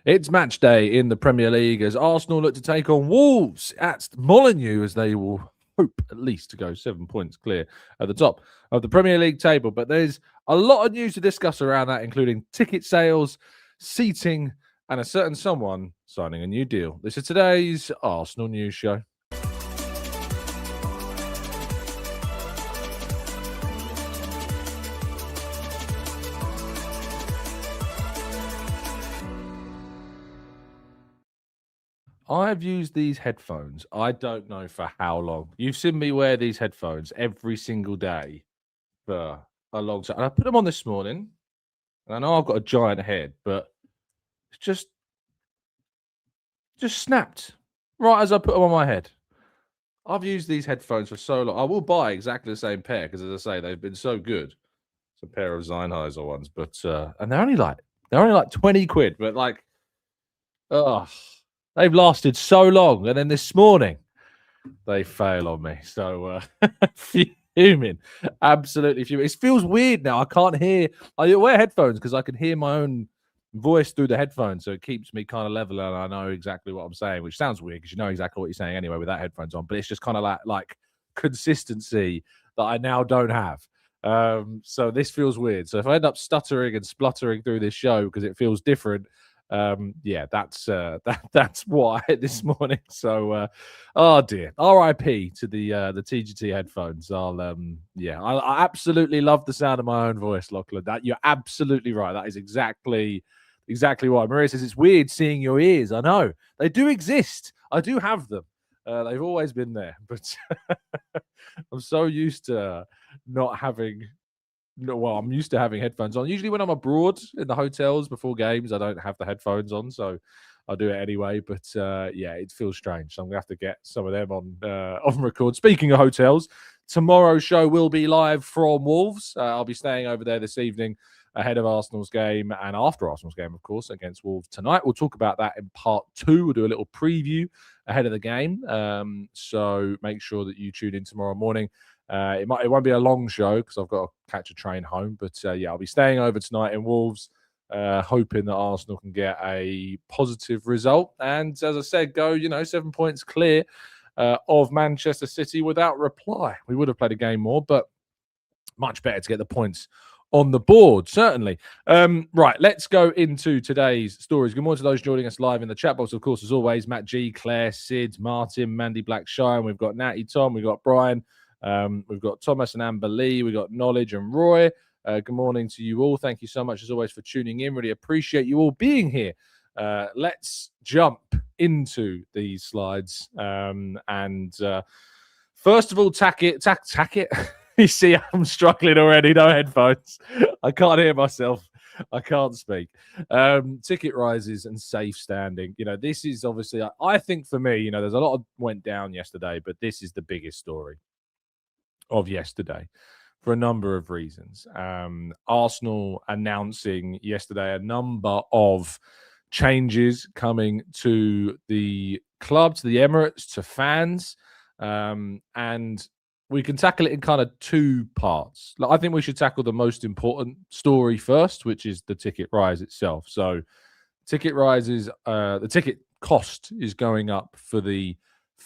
It's match day in the Premier League as Arsenal look to take on Wolves at Molineux, as they will hope at least to go 7 points clear at the top of the Premier League table. But there's a lot of news to discuss around that, including ticket sales, seating, and a certain someone signing a new deal. This is today's Arsenal News Show. I've used these headphones, I don't know for how long. You've seen me wear these headphones every single day for a long time. And I put them on this morning, and I know I've got a giant head, but it's just snapped right as I put them on my head. I've used these headphones for so long. I will buy exactly the same pair because, as I say, they've been so good. It's a pair of Sennheiser ones, but and they're only like 20 quid, but like, oh. They've lasted so long, and then this morning they fail on me. So fuming, absolutely fuming. It feels weird now. I can't hear. I wear headphones because I can hear my own voice through the headphones, so it keeps me kind of level, and I know exactly what I'm saying, which sounds weird because you know exactly what you're saying anyway without headphones on. But it's just kind of like consistency that I now don't have. So this feels weird. So if I end up stuttering and spluttering through this show because it feels different. That's why this morning. So oh dear, RIP to the TGT headphones. I absolutely love the sound of my own voice, Lachlan. That you're absolutely right. That is exactly what Maria says. It's weird seeing your ears. I know they do exist. I do have them. They've always been there, but I'm so used to not having. No, well, I'm used to having headphones on. Usually when I'm abroad in the hotels before games, I don't have the headphones on, so I'll do it anyway. But it feels strange. So I'm going to have to get some of them on record. Speaking of hotels, tomorrow's show will be live from Wolves. I'll be staying over there this evening ahead of Arsenal's game and after Arsenal's game, of course, against Wolves tonight. We'll talk about that in part 2. We'll do a little preview ahead of the game. So make sure that you tune in tomorrow morning. It won't be a long show because I've got to catch a train home. But I'll be staying over tonight in Wolves, hoping that Arsenal can get a positive result. And as I said, go 7 points clear of Manchester City without reply. We would have played a game more, but much better to get the points on the board, certainly. Right, let's go into today's stories. Good morning to those joining us live in the chat box, of course, as always. Matt G, Claire, Sid, Martin, Mandy Blackshire. We've got Natty, Tom, we've got Brian. We've got Thomas and Amber Lee. We've got Knowledge and Roy. Good morning to you all. Thank you so much, as always, for tuning in. Really appreciate you all being here. Let's jump into these slides. First of all, tack it. You see, I'm struggling already. No headphones. I can't hear myself. I can't speak. Ticket rises and safe standing. This is obviously, I think for me, there's a lot of went down yesterday, but this is the biggest story of yesterday for a number of reasons. Arsenal announcing yesterday a number of changes coming to the club, to the Emirates, to fans. And we can tackle it in kind of 2 parts. I think we should tackle the most important story first, which is the ticket rise itself. So ticket rises, the ticket cost is going up for the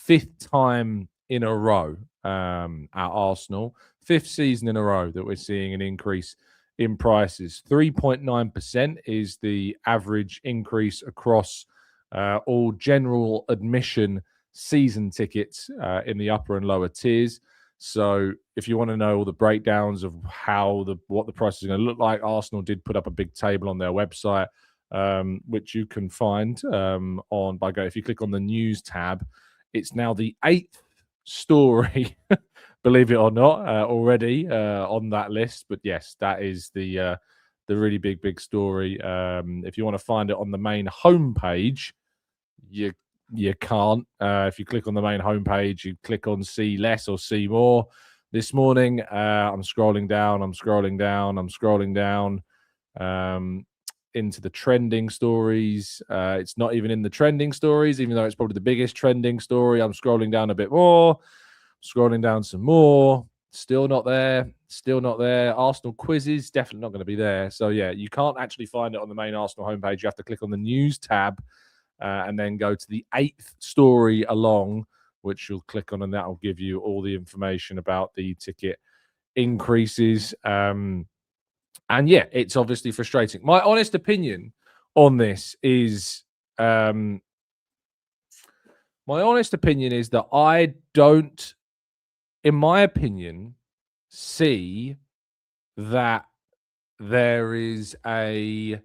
5th time in a row at Arsenal. 5th season in a row that we're seeing an increase in prices. 3.9% is the average increase across all general admission season tickets in the upper and lower tiers. So if you want to know all the breakdowns of what the price is going to look like, Arsenal did put up a big table on their website, which you can find if you click on the news tab. It's now the 8th story, believe it or not, already on that list. But yes, that is the really big story. If you want to find it on the main homepage, you can't. If you click on the main homepage, you click on see less or see more. This morning, I'm scrolling down into the trending stories. It's not even in the trending stories, even though it's probably the biggest trending story. I'm scrolling down a bit more, scrolling down some more. Still not there. Still not there. Arsenal quizzes, definitely not going to be there. So, yeah, you can't actually find it on the main Arsenal homepage. You have to click on the news tab and then go to the 8th story along, which you'll click on, and that will give you all the information about the ticket increases. And, yeah, it's obviously frustrating. My honest opinion on this is... my honest opinion is that I don't, in my opinion, see that there is a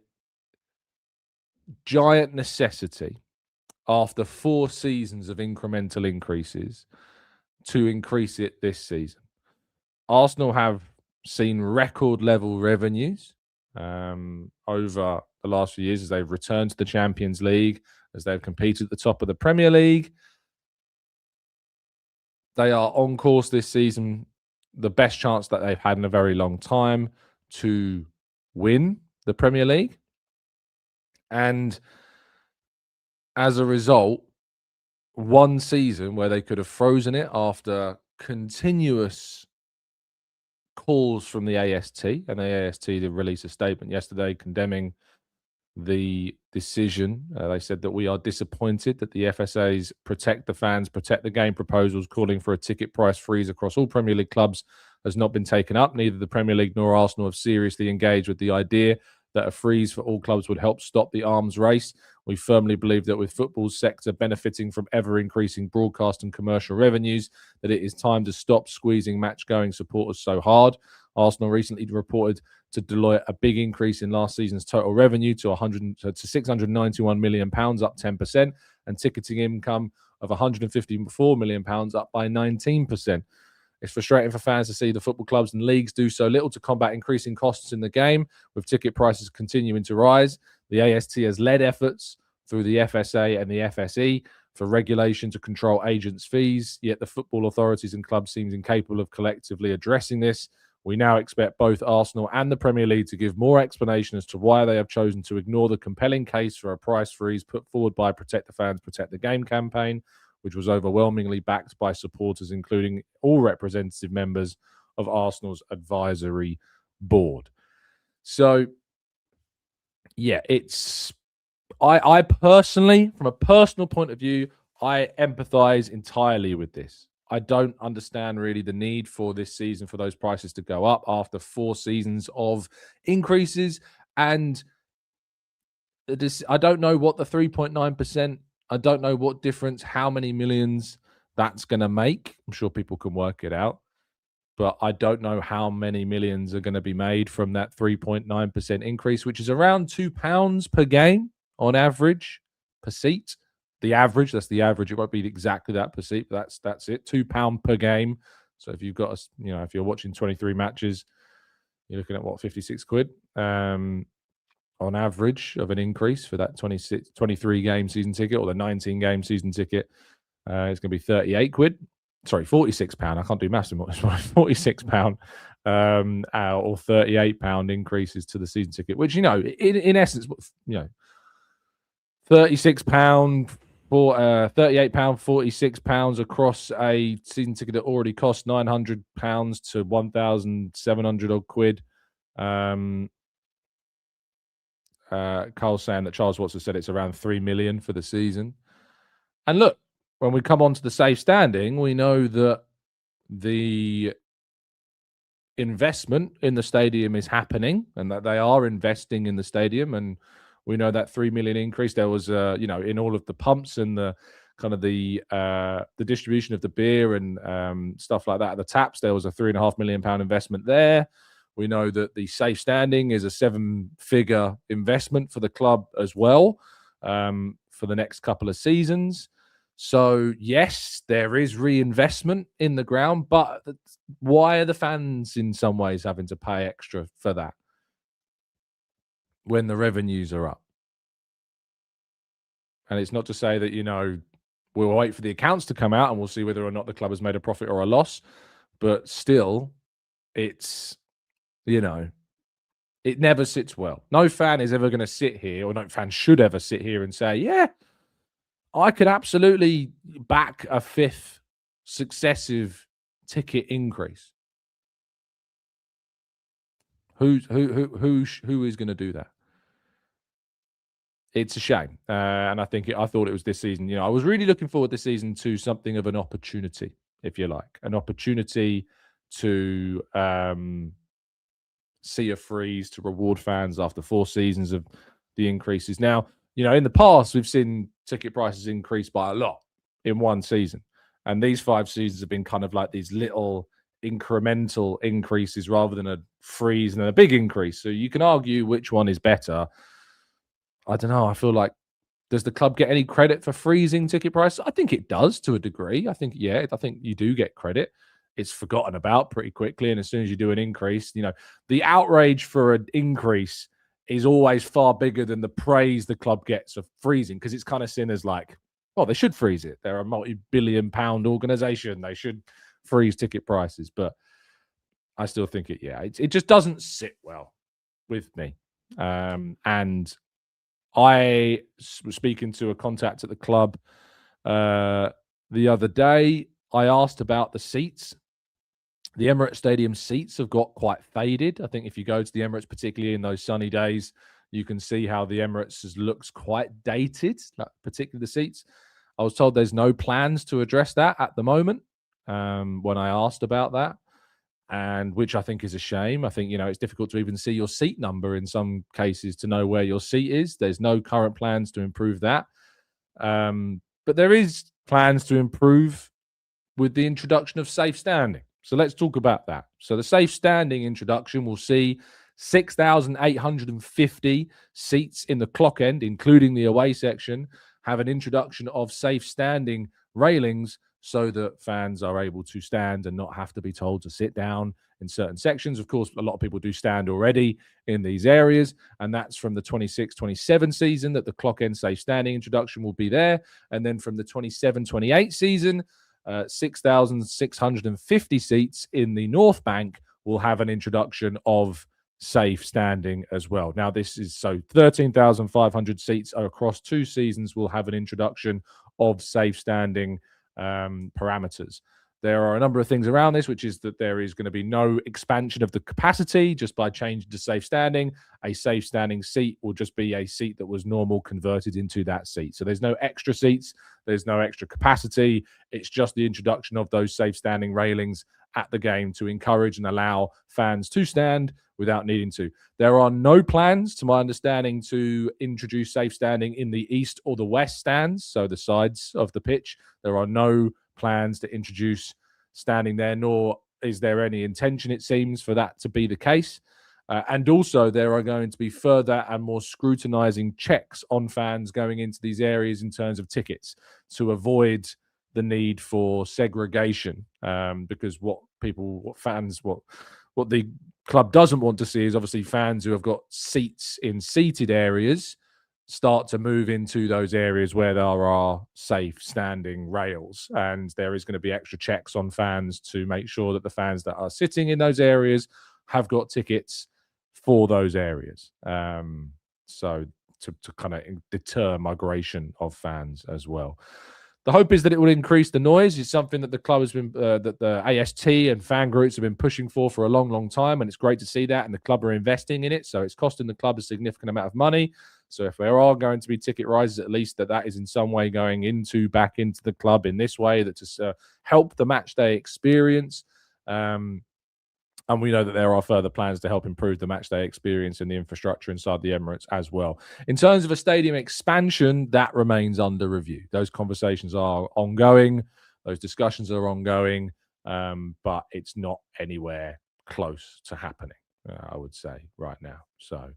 giant necessity after 4 seasons of incremental increases to increase it this season. Arsenal have seen record level revenues over the last few years as they've returned to the Champions League, as they've competed at the top of the Premier League. They are on course this season, the best chance that they've had in a very long time to win the Premier League. And as a result, one season where they could have frozen it after continuous calls from the AST, and the AST did release a statement yesterday condemning the decision. They said that we are disappointed that the FSA's Protect the Fans, Protect the Game proposals calling for a ticket price freeze across all Premier League clubs has not been taken up. Neither the Premier League nor Arsenal have seriously engaged with the idea that a freeze for all clubs would help stop the arms race. We firmly believe that with football's sector benefiting from ever-increasing broadcast and commercial revenues, that it is time to stop squeezing match-going supporters so hard. Arsenal recently reported to Deloitte a big increase in last season's total revenue to £691 million, up 10%, and ticketing income of £154 million, up by 19%. It's frustrating for fans to see the football clubs and leagues do so little to combat increasing costs in the game, with ticket prices continuing to rise. The AST has led efforts through the FSA and the FSE for regulation to control agents' fees, yet the football authorities and clubs seem incapable of collectively addressing this. We now expect both Arsenal and the Premier League to give more explanation as to why they have chosen to ignore the compelling case for a price freeze put forward by Protect the Fans, Protect the Game campaign, which was overwhelmingly backed by supporters, including all representative members of Arsenal's advisory board. So, yeah, it's... I personally, from a personal point of view, I empathize entirely with this. I don't understand really the need for this season for those prices to go up after 4 seasons of increases. And I don't know what the 3.9%, I don't know what difference, how many millions that's going to make. I'm sure people can work it out. But I don't know how many millions are going to be made from that 3.9% increase, which is around £2 per game on average per seat. The average, that's the average. It won't be exactly that per seat, but that's it. £2 per game. So if you've got if you're watching 23 matches, you're looking at what, 56 quid on average of an increase for that 23 game season ticket, or the 19 game season ticket. It's going to be 38 quid. Sorry, £46. I can't do maths anymore. £46 or £38 increases to the season ticket, which, in essence, £36 for £38, £46 across a season ticket that already cost £900 to 1,700 odd quid. Carl's saying that Charles Watson said it's around 3 million for the season. And look, when we come on to the safe standing, we know that the investment in the stadium is happening and that they are investing in the stadium. And we know that 3 million increase, there was, in all of the pumps and the kind of the distribution of the beer and stuff like that at the taps, there was a £3.5 million investment there. We know that the safe standing is a 7-figure investment for the club as well for the next couple of seasons. So, yes, there is reinvestment in the ground, but why are the fans in some ways having to pay extra for that when the revenues are up? And it's not to say that, we'll wait for the accounts to come out and we'll see whether or not the club has made a profit or a loss. But still, it's, it never sits well. No fan is ever going to sit here, or no fan should ever sit here and say, yeah, I could absolutely back a 5th successive ticket increase. Who is going to do that? It's a shame, and I thought it was this season. I was really looking forward this season to something of an opportunity, if you like, an opportunity to see a freeze to reward fans after 4 seasons of the increases. Now, in the past, we've seen ticket prices increase by a lot in one season. And these 5 seasons have been kind of like these little incremental increases rather than a freeze and then a big increase. So you can argue which one is better. I don't know. I feel like, does the club get any credit for freezing ticket prices? I think it does to a degree. I think you do get credit. It's forgotten about pretty quickly. And as soon as you do an increase, the outrage for an increase is always far bigger than the praise the club gets of freezing, because it's kind of seen as like, well, they should freeze it. They're a multi-billion-pound organization. They should freeze ticket prices. But I still think it just doesn't sit well with me. And I was speaking to a contact at the club the other day. I asked about the seats. The Emirates Stadium seats have got quite faded. I think if you go to the Emirates, particularly in those sunny days, you can see how the Emirates looks quite dated, particularly the seats. I was told there's no plans to address that at the moment when I asked about that, and which I think is a shame. I think, it's difficult to even see your seat number in some cases to know where your seat is. There's no current plans to improve that. But there is plans to improve with the introduction of safe standing. So let's talk about that. So the safe standing introduction will see 6,850 seats in the clock end, including the away section, have an introduction of safe standing railings so that fans are able to stand and not have to be told to sit down in certain sections. Of course, a lot of people do stand already in these areas, and that's from the 26-27 season that the clock end safe standing introduction will be there. And then from the 27-28 season, 6,650 seats in the North Bank will have an introduction of safe standing as well. Now, this is 13,500 seats across 2 seasons will have an introduction of safe standing parameters. There are a number of things around this, which is that there is going to be no expansion of the capacity just by changing to safe standing. A safe standing seat will just be a seat that was normal converted into that seat. So there's no extra seats. There's no extra capacity. It's just the introduction of those safe standing railings at the game to encourage and allow fans to stand without needing to. There are no plans, to my understanding, to introduce safe standing in the east or the west stands, so the sides of the pitch. There are no plans to introduce standing there, nor is there any intention, it seems, for that to be the case. And also, there are going to be further and more scrutinizing checks on fans going into these areas in terms of tickets to avoid the need for segregation. Because what the club doesn't want to see is obviously fans who have got seats in seated areas start to move into those areas where there are safe standing rails, and there is going to be extra checks on fans to make sure that the fans that are sitting in those areas have got tickets for those areas. So to kind of deter migration of fans as well. The hope is that it will increase the noise. It's something that the club has been, that the AST and fan groups have been pushing for a long, long time, and it's great to see that. And the club are investing in it, so it's costing the club a significant amount of money. So if there are going to be ticket rises, at least that is in some way going back into the club in this way, that to help the match day experience. And we know that there are further plans to help improve the matchday experience and the infrastructure inside the Emirates as well. In terms of a stadium expansion, that remains under review. Those conversations are ongoing. Those discussions are ongoing, but it's not anywhere close to happening, I would say, right now. So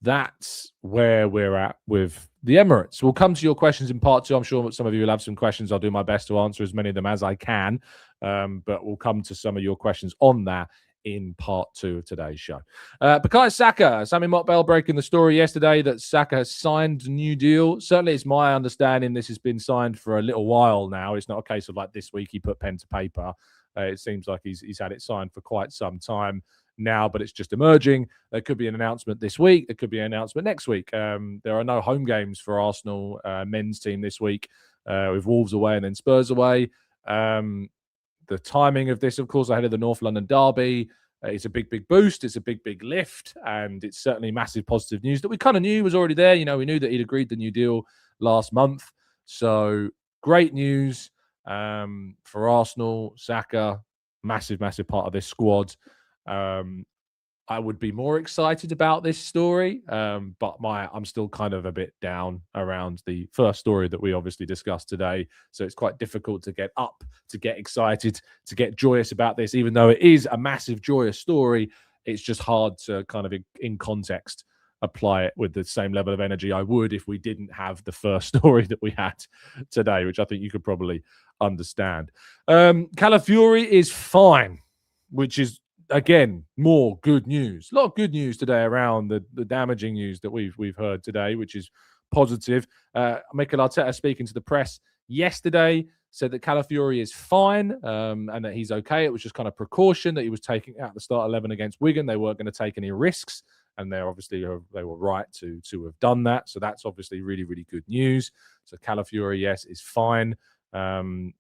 that's where we're at with the Emirates. We'll come to your questions in part 2. I'm sure some of you will have some questions. I'll do my best to answer as many of them as I can, but we'll come to some of your questions on that in part 2 of today's show. Bukayo Saka, Sammy Motbell breaking the story yesterday that Saka has signed a new deal. Certainly it's my understanding this has been signed for a little while now. It's not a case of like this week he put pen to paper. It seems like he's had it signed for quite some time now, but it's just emerging. There could be an announcement this week. There could be an announcement next week. There are no home games for Arsenal men's team this week, with Wolves away and then Spurs away. The timing of this, of course, ahead of the North London derby, It's a big boost. It's a big lift. And it's certainly massive positive news that we kind of knew was already there. We knew that he'd agreed the new deal last month. So great news for Arsenal. Saka, massive part of this squad. I would be more excited about this story, but I'm still kind of a bit down around the first story that we obviously discussed today. So it's quite difficult to get up, to get excited, to get joyous about this, even though it is a massive joyous story. It's just hard to kind of in context apply it with the same level of energy I would if we didn't have the first story that we had today, which I think you could probably understand. Calafiori is fine, which is, again, more good news. A lot of good news today around the damaging news that we've heard today, which is positive. Mikel Arteta, speaking to the press yesterday, said that Calafiori is fine and that he's okay. It was just kind of precaution that he was taking out the start 11 against Wigan. They weren't going to take any risks, and they were right to have done that. So that's obviously really good news. So Calafiori, yes, is fine and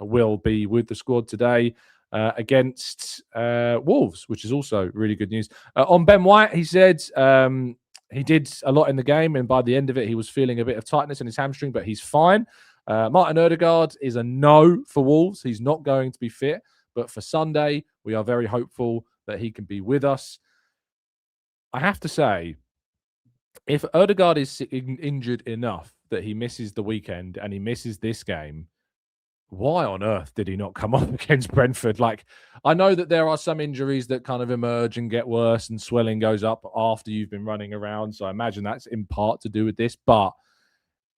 will be with the squad today against Wolves, which is also really good news. On Ben White, he said he did a lot in the game, and by the end of it, he was feeling a bit of tightness in his hamstring, but he's fine. Martin Odegaard is a no for Wolves. He's not going to be fit, but for Sunday, we are very hopeful that he can be with us. I have to say, if Odegaard is injured enough that he misses the weekend and he misses this game, why on earth did he not come on against Brentford? Like, I know that there are some injuries that kind of emerge and get worse and swelling goes up after you've been running around. So I imagine that's in part to do with this. But,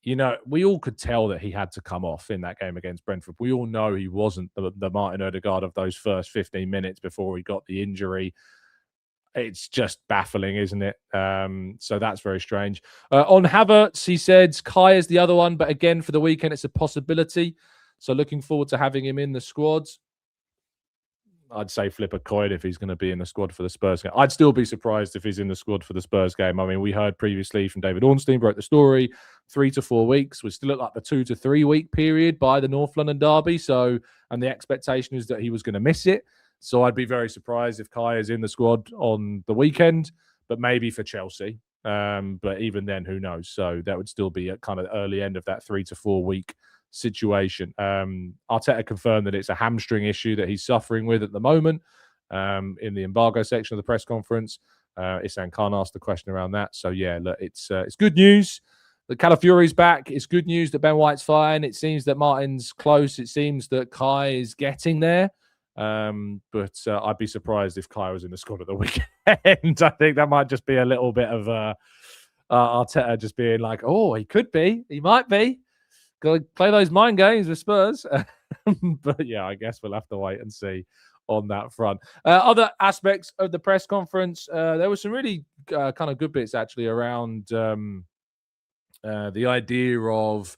we all could tell that he had to come off in that game against Brentford. We all know he wasn't the Martin Odegaard of those first 15 minutes before he got the injury. It's just baffling, isn't it? So that's very strange. On Havertz, he said Kai is the other one. But again, for the weekend, it's a possibility. So looking forward to having him in the squad. I'd say flip a coin if he's going to be in the squad for the Spurs game. I'd still be surprised if he's in the squad for the Spurs game. I mean, we heard previously from David Ornstein, wrote the story, 3 to 4 weeks. We're still at like the 2 to 3 week period by the North London derby. So, and the expectation is that he was going to miss it. So I'd be very surprised if Kai is in the squad on the weekend, but maybe for Chelsea. But even then, who knows? So that would still be at kind of the early end of that 3 to 4 week situation. Arteta confirmed that it's a hamstring issue that he's suffering with at the moment in the embargo section of the press conference. Isan Khan asked the question around that. So yeah, look, it's good news that Calafiori's back. It's good news that Ben White's fine. It seems that Martin's close. It seems that Kai is getting there. But I'd be surprised if Kai was in the squad at the weekend. I think that might just be a little bit of Arteta just being like, oh, he could be, he might be. Go play those mind games with Spurs. But yeah, I guess we'll have to wait and see on that front. Other aspects of the press conference, there were some really kind of good bits actually around the idea of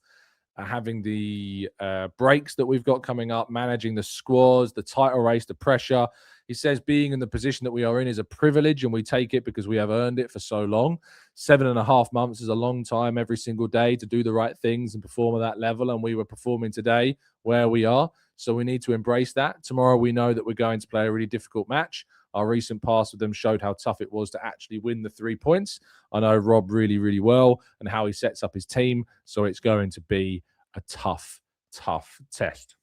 having the breaks that we've got coming up, managing the squads, the title race, the pressure. He says being in the position that we are in is a privilege and we take it because we have earned it for so long. 7.5 months is a long time every single day to do the right things and perform at that level. And we were performing today where we are. So we need to embrace that. Tomorrow we know that we're going to play a really difficult match. Our recent pass with them showed how tough it was to actually win the 3 points. I know Rob really well and how he sets up his team. So it's going to be a tough test.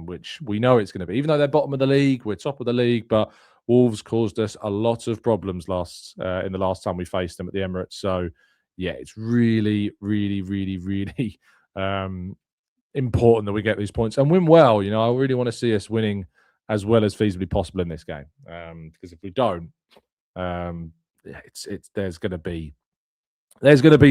Which we know it's going to be. Even though they're bottom of the league, we're top of the league, but Wolves caused us a lot of problems in the last time we faced them at the Emirates. So, yeah, it's really important that we get these points and win well. I really want to see us winning as well as feasibly possible in this game. Because if we don't, there's going to be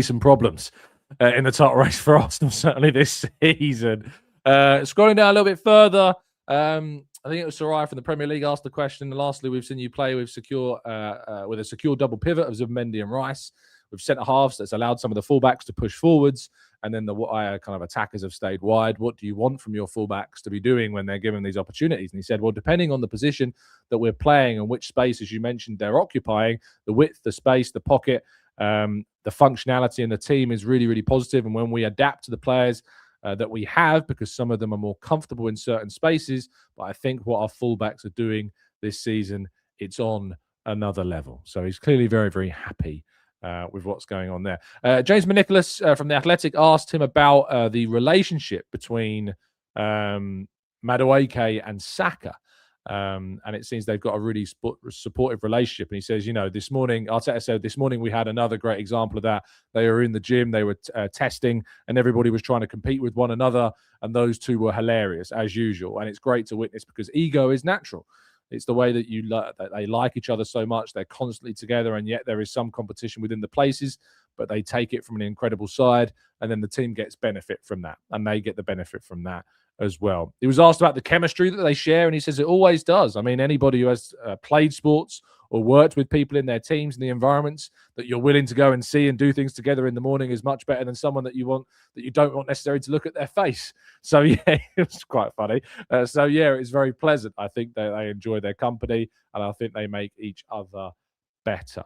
some problems in the title race for Arsenal certainly this season. Scrolling down a little bit further, I think it was Sarai from the Premier League asked the question. Lastly, we've seen you play with a secure double pivot of Zubimendi and Rice, with centre halves that's allowed some of the fullbacks to push forwards, and then the kind of attackers have stayed wide. What do you want from your fullbacks to be doing when they're given these opportunities? And he said, well, depending on the position that we're playing and which space, as you mentioned, they're occupying, the width, the space, the pocket, the functionality in the team is really positive. And when we adapt to the players that we have, because some of them are more comfortable in certain spaces. But I think what our fullbacks are doing this season, it's on another level. So he's clearly very, very happy with what's going on there. James McNicholas from The Athletic asked him about the relationship between Madueke and Saka. And it seems they've got a really supportive relationship. And he says, this morning, Arteta said, this morning we had another great example of that. They were in the gym, they were testing, and everybody was trying to compete with one another. And those two were hilarious, as usual. And it's great to witness because ego is natural. It's the way that that they like each other so much. They're constantly together, and yet there is some competition within the places, but they take it from an incredible side, and then the team gets benefit from that, and they get the benefit from that as well. He was asked about the chemistry that they share, and he says it always does. I mean, anybody who has played sports or worked with people in their teams and the environments that you're willing to go and see and do things together in the morning is much better than someone that you don't want necessarily to look at their face. So yeah, it's quite funny. So yeah, it's very pleasant. I think they enjoy their company, and I think they make each other better.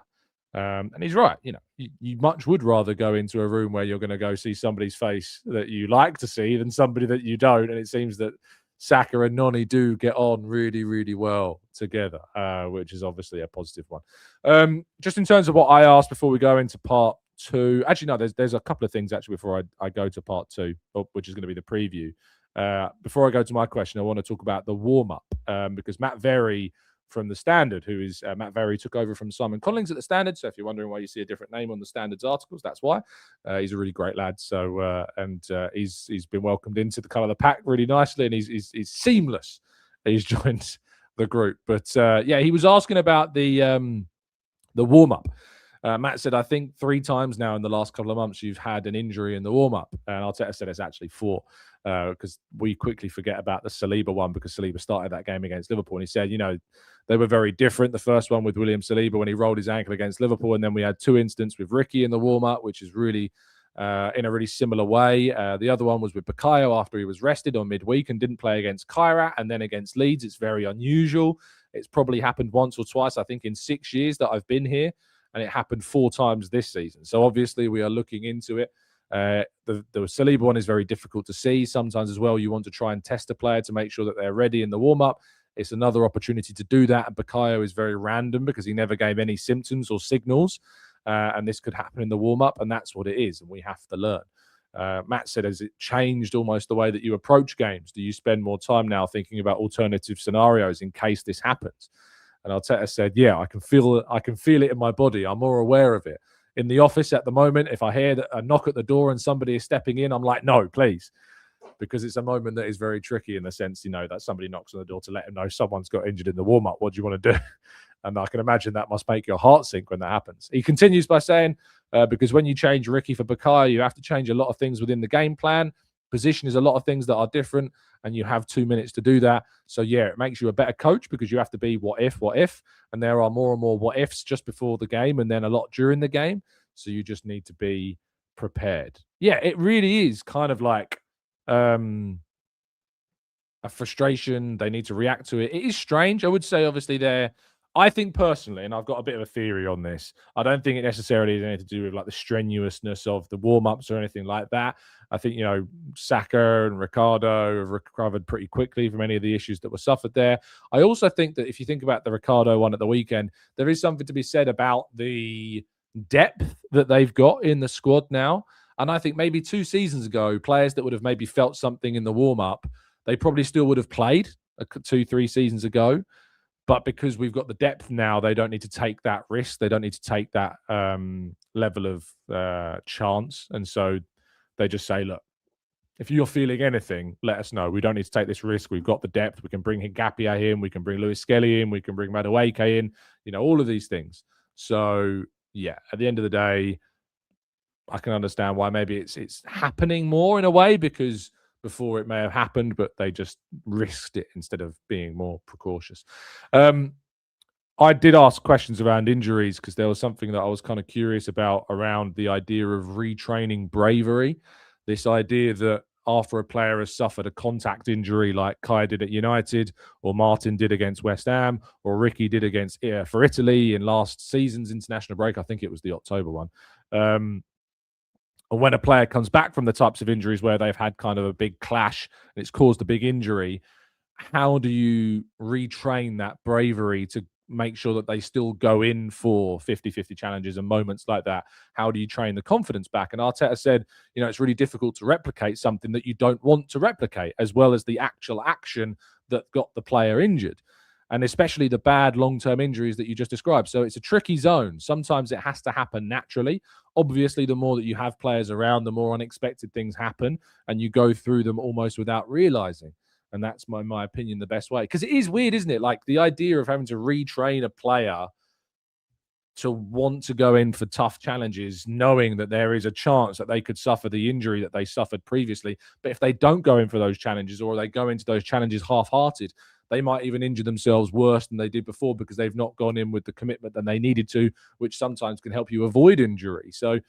And he's right. You much would rather go into a room where you're going to go see somebody's face that you like to see than somebody that you don't. And it seems that Saka and Noni do get on really, really well together, which is obviously a positive one. Just in terms of what I asked before we go into part two, actually, no, there's a couple of things actually before I go to part two, which is going to be the preview. Before I go to my question, I want to talk about the warm-up because Matt Very from The Standard, who is Matt Very, took over from Simon Collins at The Standard. So if you're wondering why you see a different name on The Standard's articles, that's why. He's a really great lad. So he's been welcomed into the colour of the pack really nicely, and he's seamless. He's joined the group. But yeah, he was asking about the warm-up. Matt said, I think 3 times now in the last couple of months you've had an injury in the warm-up. And Arteta said it's actually 4 because we quickly forget about the Saliba one because Saliba started that game against Liverpool. And he said, they were very different. The first one with William Saliba when he rolled his ankle against Liverpool. And then we had 2 incidents with Ricky in the warm-up, which is really in a really similar way. The other one was with Bukayo after he was rested on midweek and didn't play against Kairat and then against Leeds. It's very unusual. It's probably happened once or twice, I think, in 6 years that I've been here. And it happened 4 times this season. So obviously we are looking into it. The Saliba one is very difficult to see. Sometimes as well, you want to try and test a player to make sure that they're ready in the warm-up. It's another opportunity to do that. And Bukayo is very random because he never gave any symptoms or signals. And this could happen in the warm-up, and that's what it is. And we have to learn. Matt said, has it changed almost the way that you approach games? Do you spend more time now thinking about alternative scenarios in case this happens? And Arteta said, yeah, I can feel it in my body. I'm more aware of it. In the office at the moment, if I hear a knock at the door and somebody is stepping in, I'm like, no, please. Because it's a moment that is very tricky in the sense, that somebody knocks on the door to let him know someone's got injured in the warm-up. What do you want to do? And I can imagine that must make your heart sink when that happens. He continues by saying, because when you change Ricky for Bukayo, you have to change a lot of things within the game plan. Position is a lot of things that are different, and you have 2 minutes to do that. So, yeah, it makes you a better coach because you have to be what if, and there are more and more what ifs just before the game and then a lot during the game. So you just need to be prepared. Yeah, it really is kind of like a frustration. They need to react to it. It is strange. I would say, obviously, I think personally, and I've got a bit of a theory on this, I don't think it necessarily has anything to do with like the strenuousness of the warm-ups or anything like that. I think, Saka and Ricardo have recovered pretty quickly from any of the issues that were suffered there. I also think that if you think about the Ricardo one at the weekend, there is something to be said about the depth that they've got in the squad now. And I think maybe 2 seasons ago, players that would have maybe felt something in the warm-up, they probably still would have played 2-3 seasons ago. But because we've got the depth now, they don't need to take that risk. They don't need to take that level of chance. And so they just say, look, if you're feeling anything, let us know. We don't need to take this risk. We've got the depth. We can bring Hingapia in. We can bring Lewis Skelly in. We can bring Madueke in. All of these things. So, yeah, at the end of the day, I can understand why maybe it's happening more in a way because before it may have happened, but they just risked it instead of being more precautious. I did ask questions around injuries because there was something that I was kind of curious about around the idea of retraining bravery. This idea that after a player has suffered a contact injury like Kai did at United or Martin did against West Ham or Ricky did for Italy in last season's international break, I think it was the October one. And when a player comes back from the types of injuries where they've had kind of a big clash and it's caused a big injury, how do you retrain that bravery to make sure that they still go in for 50-50 challenges and moments like that? How do you train the confidence back? And Arteta said, it's really difficult to replicate something that you don't want to replicate, as well as the actual action that got the player injured. And especially the bad long-term injuries that you just described. So it's a tricky zone. Sometimes it has to happen naturally. Obviously, the more that you have players around, the more unexpected things happen, and you go through them almost without realizing. And that's, my opinion, the best way. Because it is weird, isn't it? Like the idea of having to retrain a player to want to go in for tough challenges, knowing that there is a chance that they could suffer the injury that they suffered previously. But if they don't go in for those challenges, or they go into those challenges half-hearted, they might even injure themselves worse than they did before because they've not gone in with the commitment that they needed to, which sometimes can help you avoid injury. So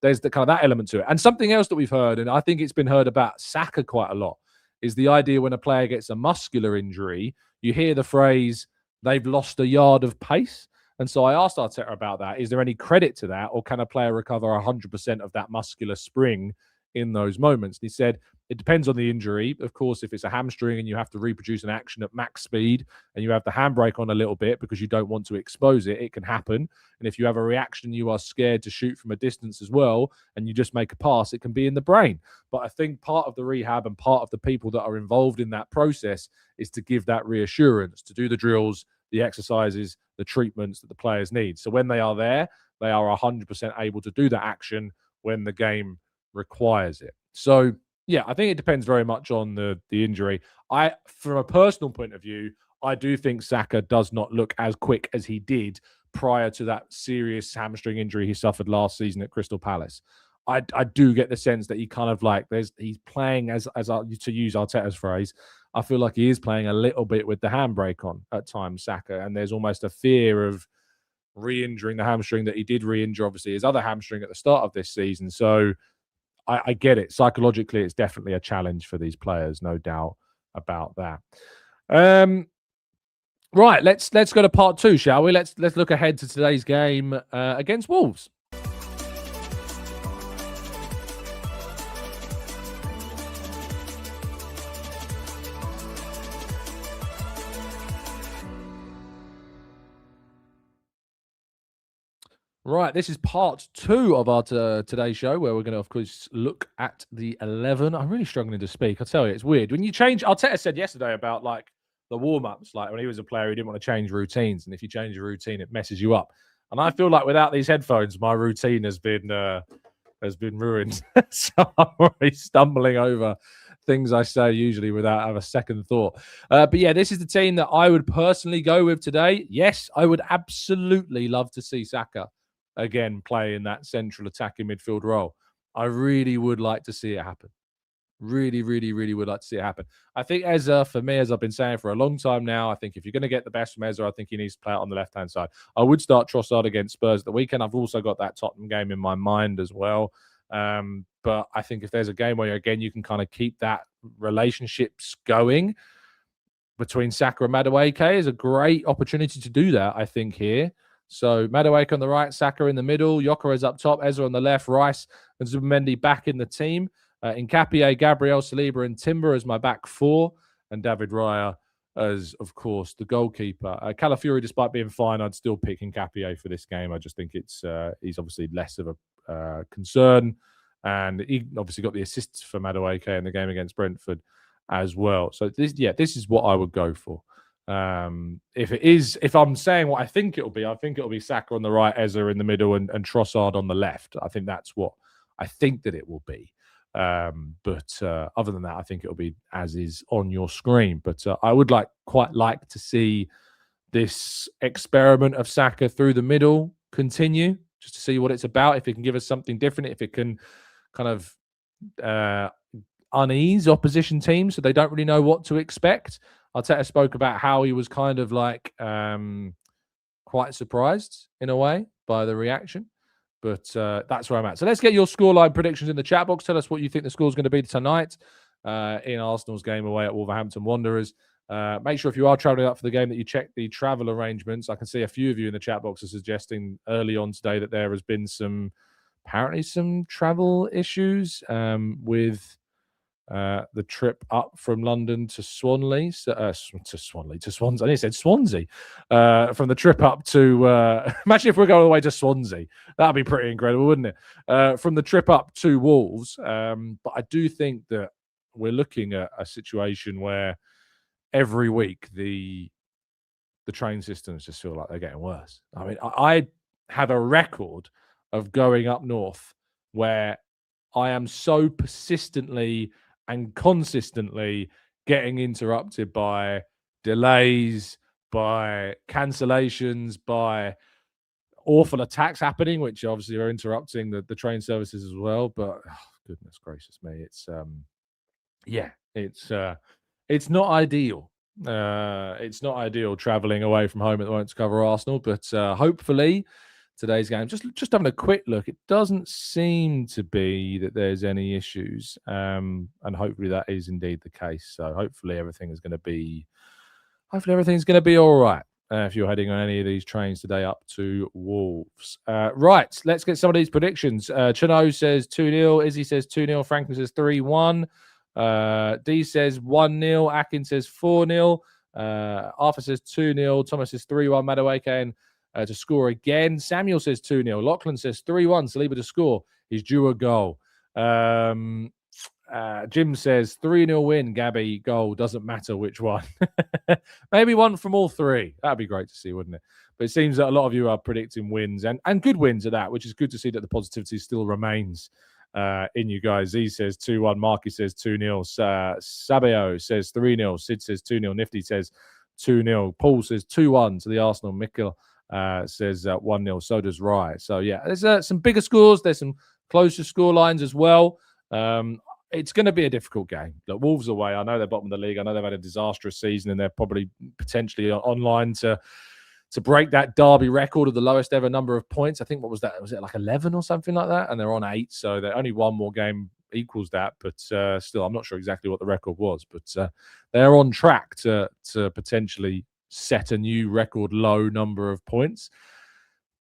there's the kind of that element to it. And something else that we've heard, and I think it's been heard about Saka quite a lot, is the idea when a player gets a muscular injury, you hear the phrase, they've lost a yard of pace. And so I asked Arteta about that. Is there any credit to that, or can a player recover 100% of that muscular spring in those moments? And he said, it depends on the injury. Of course, if it's a hamstring and you have to reproduce an action at max speed and you have the handbrake on a little bit because you don't want to expose it, it can happen. And if you have a reaction, you are scared to shoot from a distance as well, and you just make a pass, it can be in the brain. But I think part of the rehab and part of the people that are involved in that process is to give that reassurance, to do the drills, the exercises, the treatments that the players need. So when they are there, they are 100% able to do that action when the game requires it. So yeah, I think it depends very much on the injury. From a personal point of view, I do think Saka does not look as quick as he did prior to that serious hamstring injury he suffered last season at Crystal Palace. I do get the sense that he kind of like he's playing as to use Arteta's phrase. I feel like he is playing a little bit with the handbrake on at times, Saka, and there's almost a fear of re-injuring the hamstring that he did re-injure, obviously, his other hamstring at the start of this season. So I get it. Psychologically, it's definitely a challenge for these players, no doubt about that. Right, let's go to part two, shall we? Let's look ahead to today's game against Wolves. Right, this is part two of our today's show, where we're going to, of course, look at the 11. I'm really struggling to speak. I tell you, it's weird. When you change, Arteta said yesterday about like the warm-ups, like when he was a player, he didn't want to change routines. And if you change a routine, it messes you up. And I feel like without these headphones, my routine has been ruined. So I'm already stumbling over things I say usually without having a second thought. But yeah, this is the team that I would personally go with today. Yes, I would absolutely love to see Saka again play in that central attacking midfield role. I really would like to see it happen. Really, really, really would like to see it happen. I think Eza, for me, as I've been saying for a long time now, I think if you're going to get the best from Eza, I think he needs to play it on the left-hand side. I would start Trossard against Spurs at the weekend. I've also got that Tottenham game in my mind as well. But I think if there's a game where, again, you can kind of keep that relationships going between Saka and Madueke, is a great opportunity to do that, I think, here. So Madueke on the right, Saka in the middle, Gyökeres up top, Eza on the left, Rice and Zubimendi back in the team. Nketiah, Gabriel, Saliba and Timber as my back four, and David Raya as, of course, the goalkeeper. Calafiori, despite being fine, I'd still pick Nketiah for this game. I just think it's he's obviously less of a concern, and he obviously got the assists for Madueke in the game against Brentford as well. So this is what I would go for. If I'm saying what I think it'll be Saka on the right, Eza in the middle, and Trossard on the left. I think that's what I think that it will be. But other than that, I think it'll be as is on your screen. But I would quite like to see this experiment of Saka through the middle continue, just to see what it's about. If it can give us something different, if it can kind of unease opposition teams so they don't really know what to expect. Arteta spoke about how he was kind of like quite surprised in a way by the reaction. But that's where I'm at. So let's get your scoreline predictions in the chat box. Tell us what you think the score is going to be tonight in Arsenal's game away at Wolverhampton Wanderers. Make sure if you are travelling up for the game that you check the travel arrangements. I can see a few of you in the chat box are suggesting early on today that there has been apparently some travel issues with the trip up from London to Swanley, to Swansea. I said Swansea. From the trip up to, imagine if we're going all the way to Swansea. That'd be pretty incredible, wouldn't it? From the trip up to Wolves. But I do think that we're looking at a situation where every week the train systems just feel like they're getting worse. I mean, I have a record of going up north where I am so persistently and consistently getting interrupted by delays, by cancellations, by awful attacks happening, which obviously are interrupting the train services as well. But goodness gracious me, it's not ideal. It's not ideal traveling away from home at the moment to cover Arsenal, but hopefully today's game, just having a quick look, it doesn't seem to be that there's any issues, and hopefully that is indeed the case. So hopefully everything's going to be all right. If you're heading on any of these trains today up to Wolves. Right, let's get some of these predictions. Chino says 2-0. Izzy says 2-0. Franklin says 3-1. D says 1-0. Akin says 4-0. Arthur says 2-0. Thomas says 3-1. Madueke to score again. Samuel says 2-0. Lachlan says 3-1. Saliba to score. He's due a goal. Jim says 3-0 win. Gabby goal. Doesn't matter which one. Maybe one from all three. That'd be great to see, wouldn't it? But it seems that a lot of you are predicting wins and good wins at that, which is good to see that the positivity still remains in you guys. Z says 2-1. Marky says 2-0. Sabio says 3-0. Sid says 2-0. Nifty says 2-0. Paul says 2-1 to the Arsenal. Mikkel says 1-0. So does Rye. So yeah, there's some bigger scores. There's some closer score lines as well. It's going to be a difficult game. Look, Wolves away. I know they're bottom of the league. I know they've had a disastrous season, and they're probably potentially online to break that Derby record of the lowest ever number of points. I think, what was that? Was it like 11 or something like that? And they're on 8, so they're only one more game equals that. But still, I'm not sure exactly what the record was. But they're on track to potentially set a new record low number of points.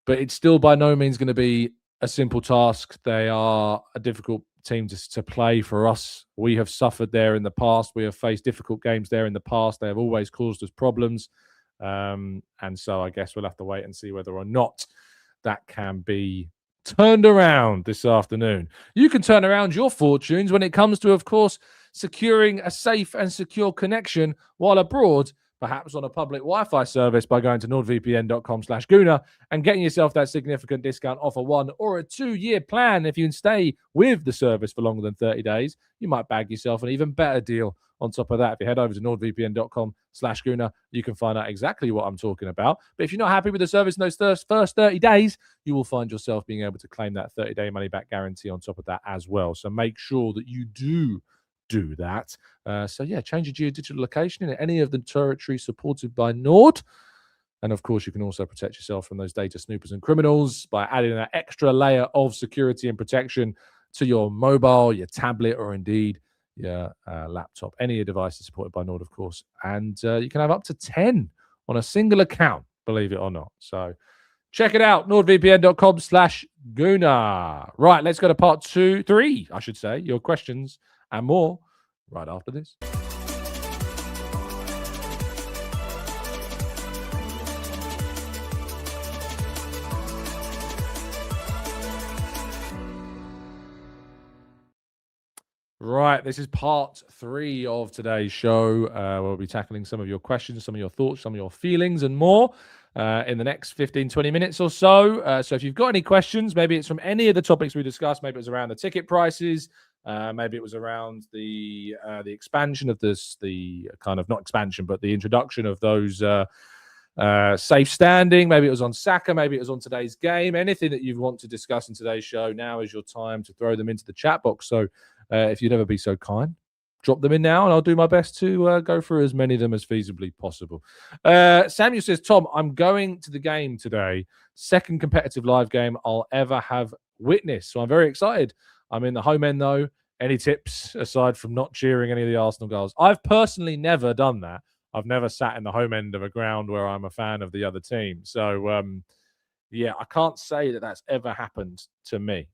But it's still by no means going to be a simple task. They are a difficult team to play for us. We have suffered there in the past. We have faced difficult games there in the past. They have always caused us problems. And so I guess we'll have to wait and see whether or not that can be turned around this afternoon. You can turn around your fortunes when it comes to, of course, securing a safe and secure connection while abroad, perhaps on a public Wi-Fi service, by going to nordvpn.com/Gooner and getting yourself that significant discount off a 1 or a 2-year plan. If you can stay with the service for longer than 30 days, you might bag yourself an even better deal on top of that. If you head over to nordvpn.com/Gooner, you can find out exactly what I'm talking about. But if you're not happy with the service in those first 30 days, you will find yourself being able to claim that 30-day money-back guarantee on top of that as well. So make sure that you do that. So yeah, change your geodigital location in any of the territories supported by Nord. And of course, you can also protect yourself from those data snoopers and criminals by adding that extra layer of security and protection to your mobile, your tablet, or indeed your laptop. Any device is supported by Nord, of course. And you can have up to 10 on a single account, believe it or not. So check it out, nordvpn.com/Gooner. Right, let's go to part 3, I should say, your questions and more right after this. Right, this is part 3 of today's show. We'll be tackling some of your questions, some of your thoughts, some of your feelings, and more in the next 15-20 minutes or so. So if you've got any questions, maybe it's from any of the topics we discussed, maybe it was around the ticket prices, maybe it was around the expansion of the kind of, not expansion, but the introduction of those safe standing. Maybe it was on Saka, maybe it was on today's game. Anything that you want to discuss in today's show, now is your time to throw them into the chat box. So if you'd ever be so kind, drop them in now, and I'll do my best to go through as many of them as feasibly possible. Samuel says, Tom, I'm going to the game today. Second competitive live game I'll ever have witnessed. So I'm very excited. I'm in the home end, though. Any tips aside from not cheering any of the Arsenal goals? I've personally never done that. I've never sat in the home end of a ground where I'm a fan of the other team. So, yeah, I can't say that that's ever happened to me.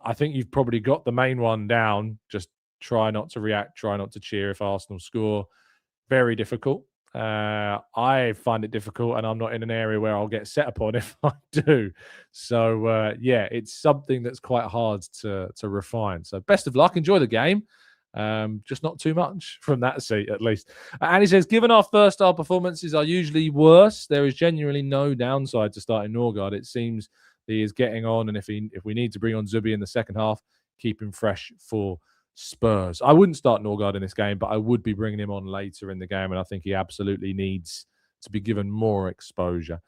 I think you've probably got the main one down. Just try not to react, try not to cheer if Arsenal score. Very difficult. I find it difficult, and I'm not in an area where I'll get set upon if I do. So yeah, it's something that's quite hard to refine. So best of luck. Enjoy the game. Just not too much from that seat, at least. And he says, given our first half performances are usually worse, there is genuinely no downside to starting Norgard. It seems he is getting on, and if we need to bring on Zubi in the second half, keep him fresh for Spurs. I wouldn't start Norgard in this game, but I would be bringing him on later in the game, and I think he absolutely needs to be given more exposure.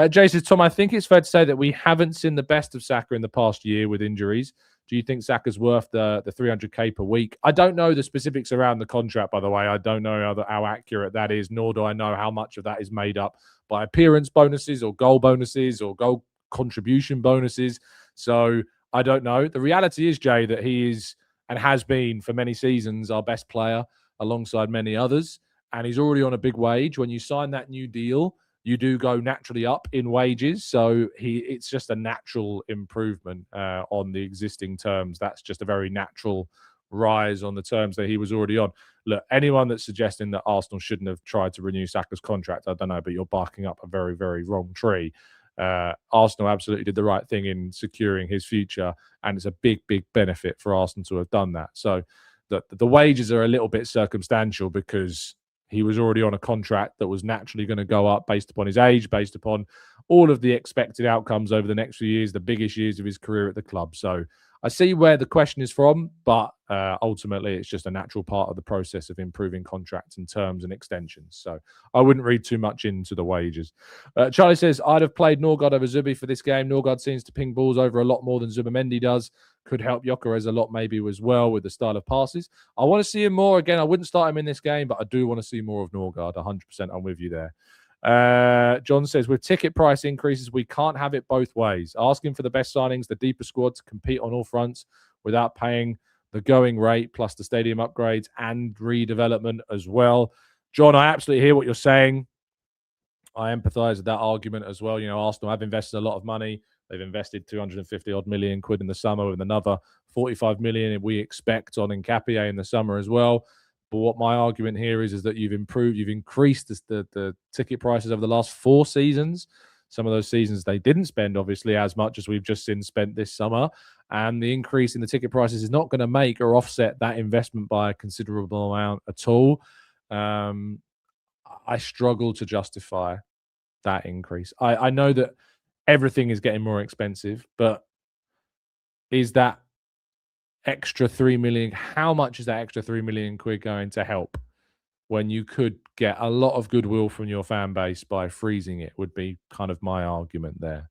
Jay says, Tom, I think it's fair to say that we haven't seen the best of Saka in the past year with injuries. Do you think Saka's worth the 300k per week? I don't know the specifics around the contract, by the way. I don't know how accurate that is, nor do I know how much of that is made up by appearance bonuses or goal contribution bonuses. So I don't know. The reality is, Jay, that he is and has been for many seasons our best player alongside many others. And he's already on a big wage. When you sign that new deal, you do go naturally up in wages. So it's just a natural improvement on the existing terms. That's just a very natural rise on the terms that he was already on. Look, anyone that's suggesting that Arsenal shouldn't have tried to renew Saka's contract, I don't know, but you're barking up a very, very wrong tree. Arsenal absolutely did the right thing in securing his future, and it's a big, big benefit for Arsenal to have done that. So the wages are a little bit circumstantial because he was already on a contract that was naturally going to go up based upon his age, based upon all of the expected outcomes over the next few years, the biggest years of his career at the club. So I see where the question is from, but ultimately it's just a natural part of the process of improving contracts and terms and extensions. So I wouldn't read too much into the wages. Charlie says, I'd have played Norgard over Zubi for this game. Norgard seems to ping balls over a lot more than Zubamendi does. Could help Gyökeres a lot maybe as well with the style of passes. I want to see him more. Again, I wouldn't start him in this game, but I do want to see more of Norgard. 100% I'm with you there. John says, with ticket price increases, we can't have it both ways. Asking for the best signings, the deeper squad to compete on all fronts without paying the going rate, plus the stadium upgrades and redevelopment as well. John, I absolutely hear what you're saying. I empathise with that argument as well. You know, Arsenal have invested a lot of money. They've invested 250 odd million quid in the summer, with another 45 million we expect on Nkapie in the summer as well. But what my argument here is that you've increased the ticket prices over the last 4 seasons. Some of those seasons they didn't spend obviously as much as we've just seen spent this summer. And the increase in the ticket prices is not going to make or offset that investment by a considerable amount at all. I struggle to justify that increase. I know that everything is getting more expensive, but is that extra 3 million, how much is that extra 3 million quid going to help when you could get a lot of goodwill from your fan base by freezing it, would be kind of my argument there.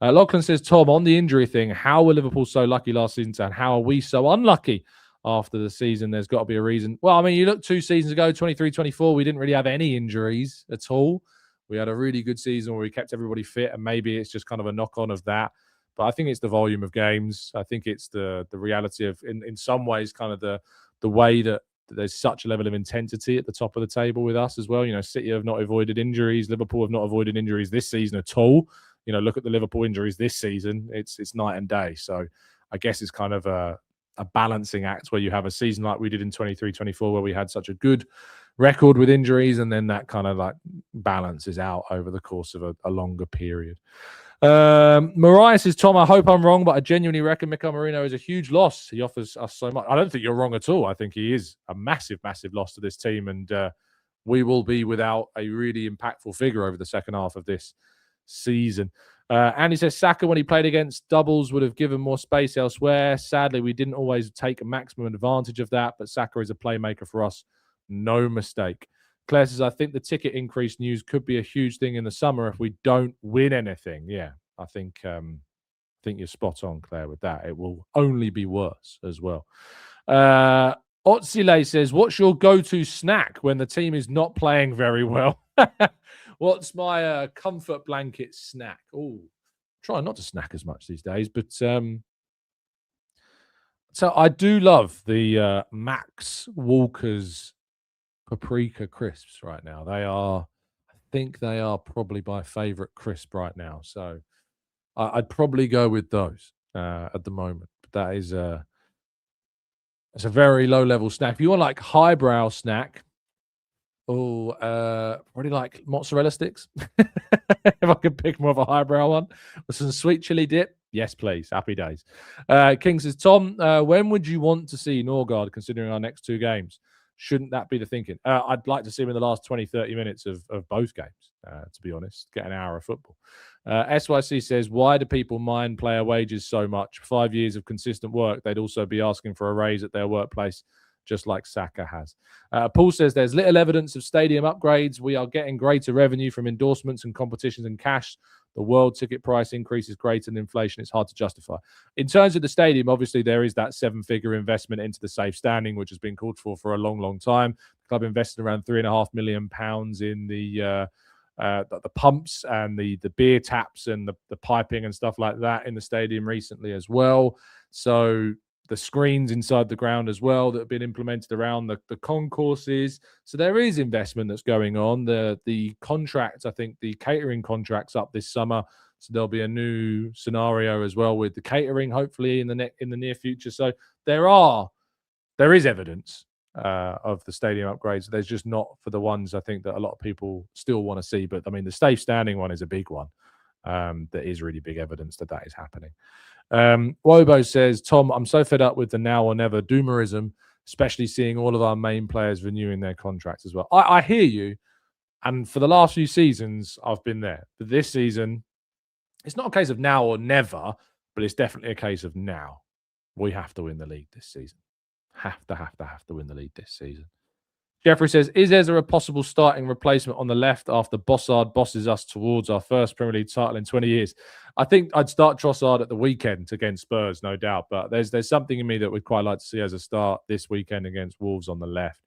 Lachlan says, Tom, on the injury thing, how were Liverpool so lucky last season and how are we so unlucky after the season? There's got to be a reason. Well, I mean, you look 2 seasons ago, 23-24, we didn't really have any injuries at all. We had a really good season where we kept everybody fit, and maybe it's just kind of a knock-on of that. But I think it's the volume of games. I think it's the reality of, in some ways, kind of the way that there's such a level of intensity at the top of the table with us as well. You know, City have not avoided injuries. Liverpool have not avoided injuries this season at all. You know, look at the Liverpool injuries this season. It's night and day. So I guess it's kind of a balancing act where you have a season like we did in 23-24 where we had such a good record with injuries, and then that kind of like balances out over the course of a longer period. Mariah says, Tom, I hope I'm wrong, but I genuinely reckon Mikel Merino is a huge loss. He offers us so much. I don't think you're wrong at all. I think he is a massive, massive loss to this team, and we will be without a really impactful figure over the second half of this season. And he says, Saka, when he played against doubles, would have given more space elsewhere. Sadly, we didn't always take a maximum advantage of that, but Saka is a playmaker for us. No mistake. Claire says, I think the ticket increase news could be a huge thing in the summer if we don't win anything. Yeah, I think you're spot on, Claire, with that. It will only be worse as well. Otsile says, what's your go-to snack when the team is not playing very well? What's my comfort blanket snack? Oh, try not to snack as much these days, but so I do love the Max Walker's paprika crisps right now. I think they are probably my favorite crisp right now. So I'd probably go with those at the moment. But that is It's a very low-level snack. If you want like highbrow snack, really like mozzarella sticks. If I could pick more of a highbrow one with some sweet chili dip, yes, please. Happy days. King says, Tom, when would you want to see Norgard considering our next 2 games? Shouldn't that be the thinking? I'd like to see him in the last 20, 30 minutes of both games, to be honest. Get an hour of football. SYC says, why do people mind player wages so much? 5 years of consistent work, they'd also be asking for a raise at their workplace, just like Saka has. Paul says, there's little evidence of stadium upgrades. We are getting greater revenue from endorsements and competitions and cash. The world ticket price increase is greater than inflation. It's hard to justify. In terms of the stadium, obviously, there is that 7-figure investment into the safe standing, which has been called for a long, long time. The club invested around £3.5 million in the pumps and the beer taps and the piping and stuff like that in the stadium recently as well. So the screens inside the ground as well that have been implemented around the concourses. So there is investment that's going on. The contracts, I think the catering contract's up this summer. So there'll be a new scenario as well with the catering, hopefully in the near future. So there is evidence of the stadium upgrades. There's just not for the ones I think that a lot of people still want to see. But I mean, the safe standing one is a big one. That is really big evidence that is happening. Wobo says, Tom, I'm so fed up with the now or never doomerism, especially seeing all of our main players renewing their contracts as well. I hear you. And for the last few seasons, I've been there. But this season, it's not a case of now or never, but it's definitely a case of now. We have to win the league this season. Have to win the league this season. Jeffrey says, is Ezra a possible starting replacement on the left after Bossard bosses us towards our first Premier League title in 20 years? I think I'd start Trossard at the weekend against Spurs, no doubt. But there's something in me that we'd quite like to see as a start this weekend against Wolves on the left.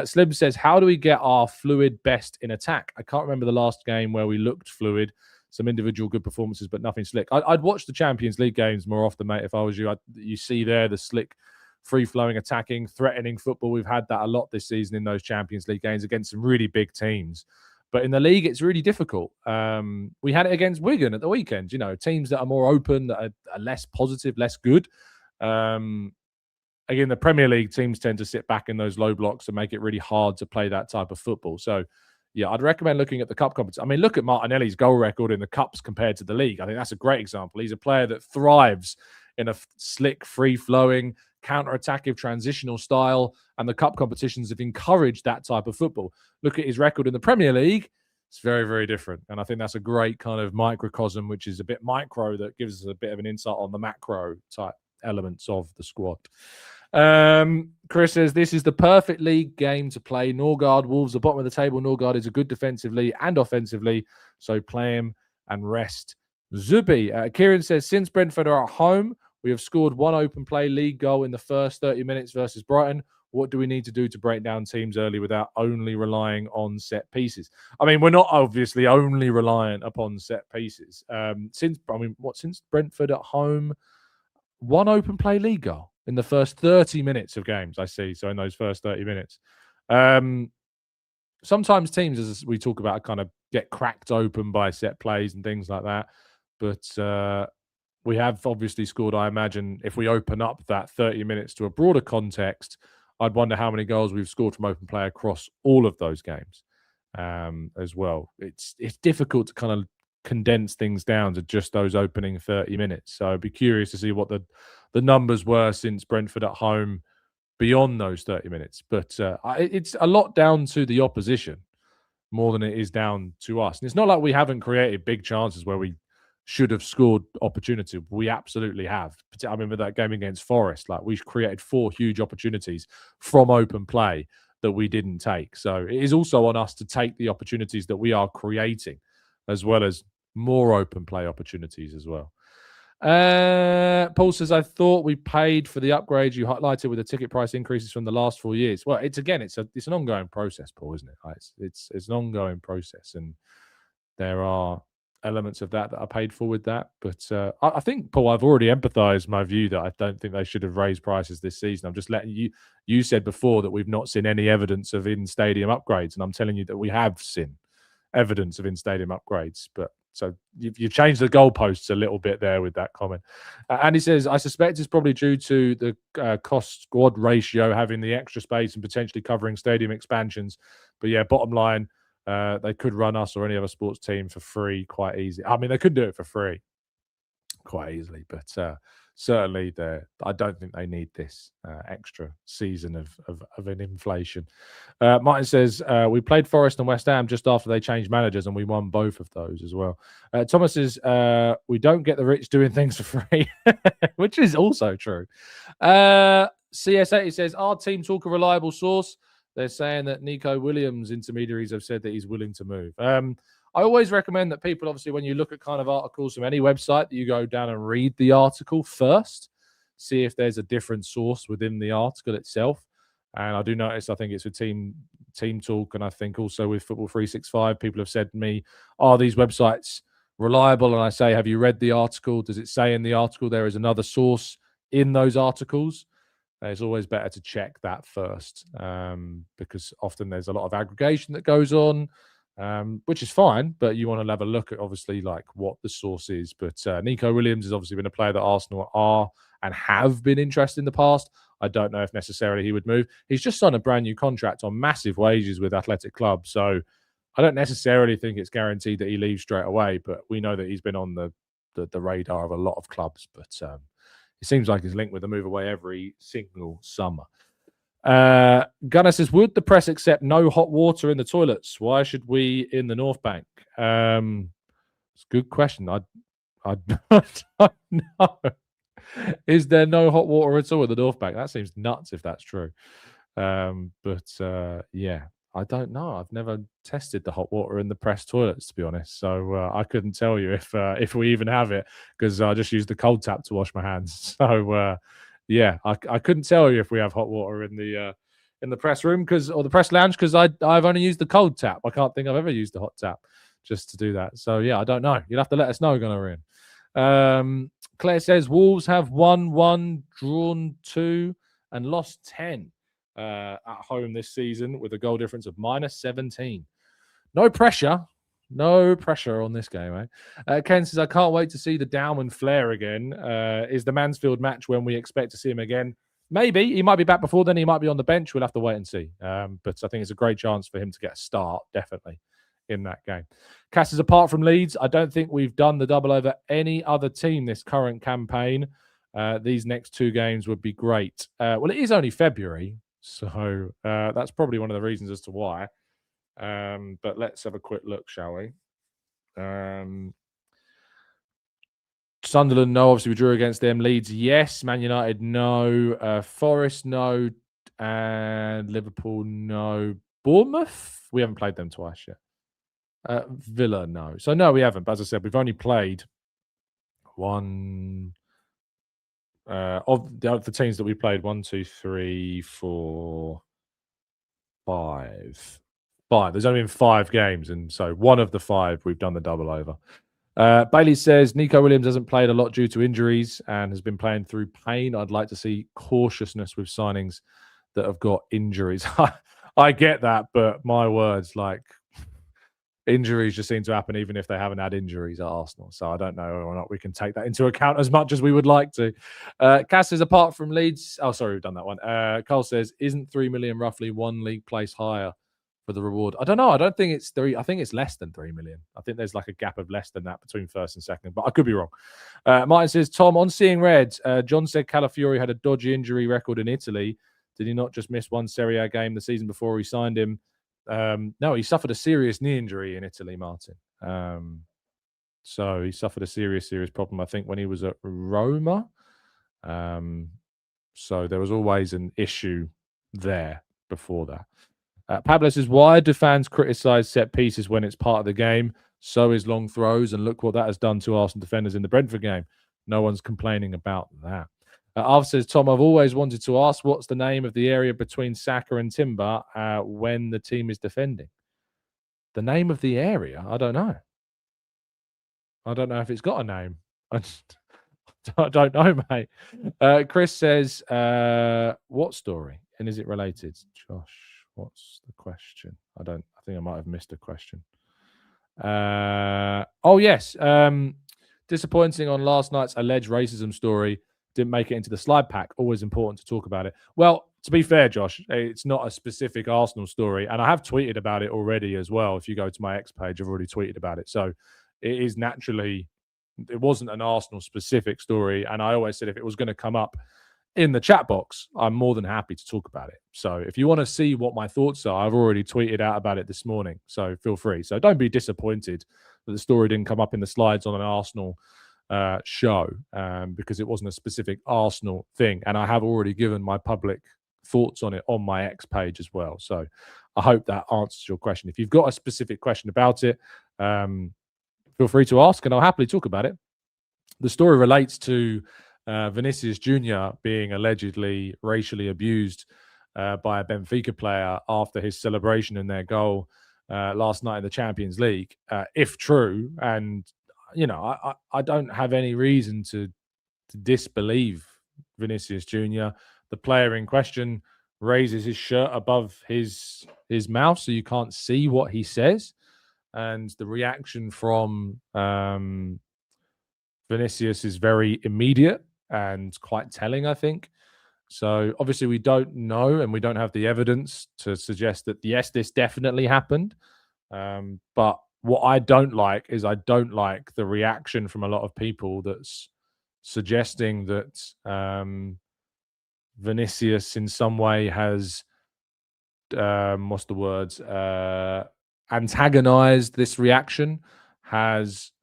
Slim says, how do we get our fluid best in attack? I can't remember the last game where we looked fluid. Some individual good performances, but nothing slick. I'd watch the Champions League games more often, mate, if I was you. You see there the slick, free-flowing, attacking, threatening football. We've had that a lot this season in those Champions League games against some really big teams. But in the league, it's really difficult. We had it against Wigan at the weekend. You know, teams that are more open, that are less positive, less good. Again, the Premier League teams tend to sit back in those low blocks and make it really hard to play that type of football. So, yeah, I'd recommend looking at the cup competition. I mean, look at Martinelli's goal record in the cups compared to the league. I think that's a great example. He's a player that thrives in a slick, free-flowing, counter-attacking, transitional style, and the cup competitions have encouraged that type of football. Look at his record in the Premier League. It's very, very different. And I think that's a great kind of microcosm, which is a bit micro, that gives us a bit of an insight on the macro type elements of the squad. Chris says, this is the perfect league game to play. Norgard, Wolves, the bottom of the table. Norgard is a good defensively and offensively, so play him and rest Zubi. Kieran says, since Brentford are at home, we have scored one open play league goal in the first 30 minutes versus Brighton. What do we need to do to break down teams early without only relying on set pieces? I mean, we're not obviously only reliant upon set pieces. Since Brentford at home, one open play league goal in the first 30 minutes of games, I see. So in those first 30 minutes. Sometimes teams, as we talk about, kind of get cracked open by set plays and things like that. But we have obviously scored, I imagine, if we open up that 30 minutes to a broader context, I'd wonder how many goals we've scored from open play across all of those games as well. It's difficult to kind of condense things down to just those opening 30 minutes. So I'd be curious to see what the numbers were since Brentford at home beyond those 30 minutes. But it's a lot down to the opposition more than it is down to us. And it's not like we haven't created big chances where we should have scored opportunity. We absolutely have. I remember that game against Forest. Like, we created 4 huge opportunities from open play that we didn't take. So it is also on us to take the opportunities that we are creating, as well as more open play opportunities as well. Paul says, I thought we paid for the upgrades you highlighted with the ticket price increases from the last 4 years. Well, it's an ongoing process, Paul, isn't it? It's an ongoing process, and there are elements of that are paid for with that. But I think, Paul, I've already empathized my view that I don't think they should have raised prices this season. I'm just letting you said before that we've not seen any evidence of in-stadium upgrades, and I'm telling you that we have seen evidence of in-stadium upgrades. But So you've changed the goalposts a little bit there with that comment. And he says, I suspect it's probably due to the cost squad ratio, having the extra space and potentially covering stadium expansions. But yeah, bottom line, they could run us or any other sports team for free quite easy. I mean, they could do it for free quite easily, but certainly I don't think they need this extra season of an inflation. Martin says, we played Forest and West Ham just after they changed managers and we won both of those as well. Thomas says, we don't get the rich doing things for free, which is also true. CS80 says, our team talk a reliable source. They're saying that Nico Williams intermediaries have said that he's willing to move. I always recommend that people, obviously, when you look at kind of articles from any website, that you go down and read the article first, see if there's a different source within the article itself. And I do notice, I think it's with Team Talk, and I think also with Football 365, people have said to me, are these websites reliable? And I say, have you read the article? Does it say in the article there is another source in those articles? It's always better to check that first, because often there's a lot of aggregation that goes on, which is fine, but you want to have a look at obviously like what the source is. But Nico Williams has obviously been a player that Arsenal are and have been interested in the past. I don't know if necessarily he would move. He's just signed a brand new contract on massive wages with Athletic Club, so I don't necessarily think it's guaranteed that he leaves straight away. But we know that he's been on the radar of a lot of clubs. But it seems like he's linked with a move away every single summer. Gunnar says, would the press accept no hot water in the toilets? Why should we in the North Bank? It's a good question. I don't know. Is there no hot water at all in the North Bank? That seems nuts if that's true. Yeah, I don't know. I've never tested the hot water in the press toilets, to be honest. So I couldn't tell you if we even have it, because I just use the cold tap to wash my hands. So yeah, I couldn't tell you if we have hot water in the press room or the press lounge, because I've only used the cold tap. I can't think I've ever used the hot tap just to do that. So yeah, I don't know. You'll have to let us know, Gunnar. Claire says Wolves have won 1, drawn 2, and lost 10 at home this season with a goal difference of -17. No pressure. No pressure on this game, eh? Ken says, I can't wait to see the Dowman Flair again. Is the Mansfield match when we expect to see him again? Maybe. He might be back before then. He might be on the bench. We'll have to wait and see. But I think it's a great chance for him to get a start, definitely, in that game. Cass says, apart from Leeds, I don't think we've done the double over any other team this current campaign. These next 2 games would be great. Well, it is only February, so that's probably one of the reasons as to why. But let's have a quick look, shall we? Sunderland, no. Obviously, we drew against them. Leeds, yes. Man United, no. Forest, no. And Liverpool, no. Bournemouth, we haven't played them twice yet. Villa, no. So, no, we haven't. But as I said, we've only played one of the teams that we played. 1, 2, 3, 4, 5. There's only been 5 games, and so one of the 5 we've done the double over. Bailey says Nico Williams hasn't played a lot due to injuries and has been playing through pain. I'd like to see cautiousness with signings that have got injuries. I get that, but my words, like, injuries just seem to happen even if they haven't had injuries at Arsenal. So I don't know whether or not we can take that into account as much as we would like to. Cass says, apart from Leeds... Oh, sorry, we've done that one. Carl says, isn't 3 million roughly one league place higher for the reward? I don't know. I don't think it's 3. I think it's less than 3 million. I think there's like a gap of less than that between first and second, but I could be wrong. Martin says, Tom, on Seeing Red, John said Calafiori had a dodgy injury record in Italy. Did he not just miss one Serie A game the season before we signed him? No, he suffered a serious knee injury in Italy, Martin. So he suffered a serious problem, I think, when he was at Roma. So there was always an issue there before that. Pablo says, why do fans criticise set pieces when it's part of the game? So is long throws, and look what that has done to Arsenal defenders in the Brentford game. No one's complaining about that. Alf says, Tom, I've always wanted to ask, what's the name of the area between Saka and Timber when the team is defending? The name of the area? I don't know. I don't know if it's got a name. I don't know, mate. Chris says, what story? And is it related? Josh, what's the question? I think I might have missed a question. Oh yes. Disappointing on last night's alleged racism story. Didn't make it into the slide pack. Always important to talk about it. Well, to be fair, Josh, it's not a specific Arsenal story, and I have tweeted about it already as well. If you go to my X page, I've already tweeted about it. So it is naturally, it wasn't an Arsenal specific story, and I always said if it was going to come up in the chat box, I'm more than happy to talk about it. So if you want to see what my thoughts are, I've already tweeted out about it this morning. So feel free. So don't be disappointed that the story didn't come up in the slides on an Arsenal show because it wasn't a specific Arsenal thing. And I have already given my public thoughts on it on my X page as well. So I hope that answers your question. If you've got a specific question about it, feel free to ask and I'll happily talk about it. The story relates to Vinicius Jr. being allegedly racially abused by a Benfica player after his celebration in their goal last night in the Champions League. If true, and you know, I don't have any reason to disbelieve Vinicius Jr. The player in question raises his shirt above his mouth so you can't see what he says, and the reaction from Vinicius is very immediate and quite telling, I think. So obviously we don't know and we don't have the evidence to suggest that, yes, this definitely happened. But what I don't like is I don't like the reaction from a lot of people that's suggesting that Vinicius in some way has, what's the words, antagonized this reaction, has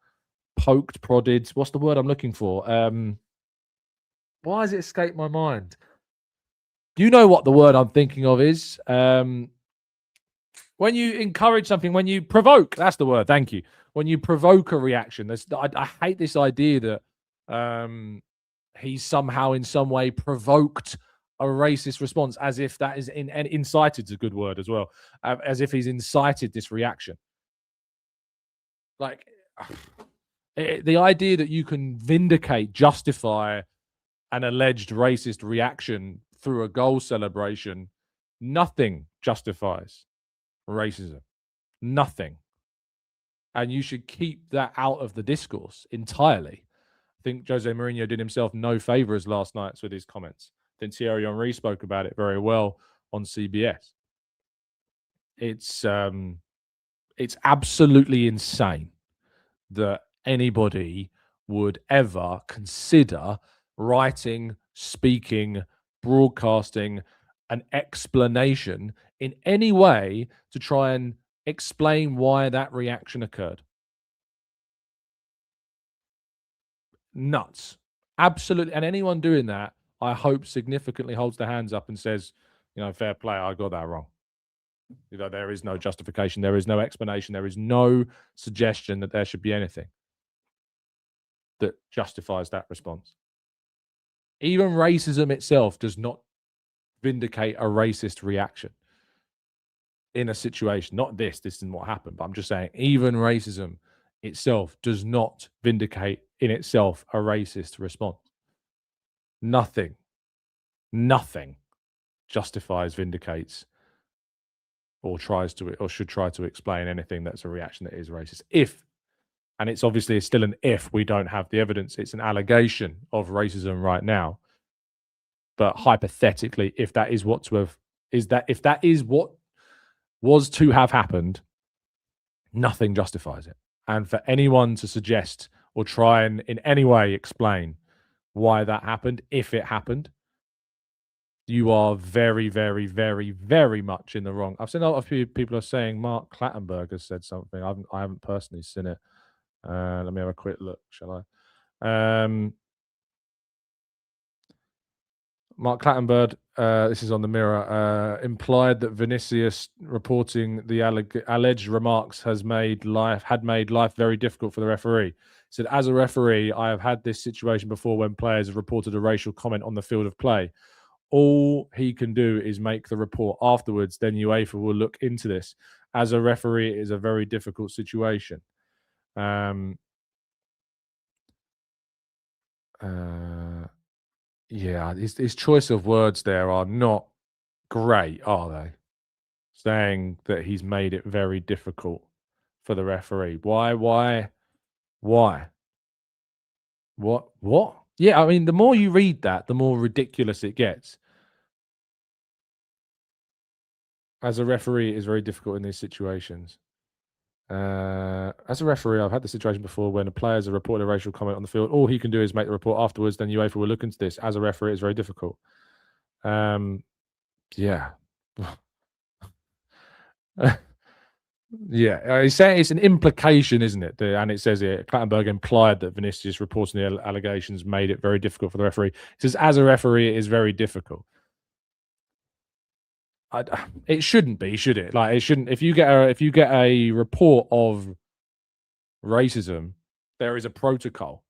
poked, prodded. What's the word I'm looking for? Why has it escaped my mind? You know what the word I'm thinking of is. When you encourage something, when you provoke, that's the word. Thank you. When you provoke a reaction, I hate this idea that he's somehow in some way provoked a racist response, as if that is incited is a good word as well, as if he's incited this reaction. Like the idea that you can vindicate, justify an alleged racist reaction through a goal celebration, nothing justifies racism. Nothing. And you should keep that out of the discourse entirely. I think Jose Mourinho did himself no favors last night with his comments. I think Thierry Henry spoke about it very well on CBS. It's absolutely insane that anybody would ever consider writing, speaking, broadcasting an explanation in any way to try and explain why that reaction occurred. Nuts. Absolutely. And anyone doing that, I hope significantly holds their hands up and says, you know, fair play, I got that wrong. You know, there is no justification, there is no explanation, there is no suggestion that there should be anything that justifies that response. Even racism itself does not vindicate a racist reaction in a situation. Not this isn't what happened, but I'm just saying, even racism itself does not vindicate in itself a racist response. Nothing justifies, vindicates, or tries to, or should try to explain anything that's a reaction that is racist. If, and it's obviously still an if, we don't have the evidence, it's an allegation of racism right now. But hypothetically, if that is what to have, if that is what was to have happened, nothing justifies it. And for anyone to suggest or try and in any way explain why that happened, if it happened, you are very, very, very, very much in the wrong. I've seen a lot of people are saying Mark Clattenburg has said something. I haven't personally seen it. Let me have a quick look, shall I? Mark Clattenburg, this is on the Mirror, implied that Vinicius reporting the alleged remarks had made life very difficult for the referee. He said, as a referee, I have had this situation before when players have reported a racial comment on the field of play. All he can do is make the report afterwards, then UEFA will look into this. As a referee, it is a very difficult situation. Yeah, his choice of words there are not great, are they? Saying that he's made it very difficult for the referee. Why? What? Yeah, I mean, the more you read that, the more ridiculous it gets. As a referee, it is very difficult in these situations. As a referee, I've had the situation before when a player has reported a racial comment on the field. All he can do is make the report afterwards. Then UEFA will look into this. As a referee, it's very difficult. Yeah. Yeah, he's saying it's an implication, isn't it? And it says here, Clattenburg implied that Vinicius reporting the allegations made it very difficult for the referee. It says, as a referee, it is very difficult. It shouldn't be, should it? Like, it shouldn't. If you get a report of racism, there is a protocol.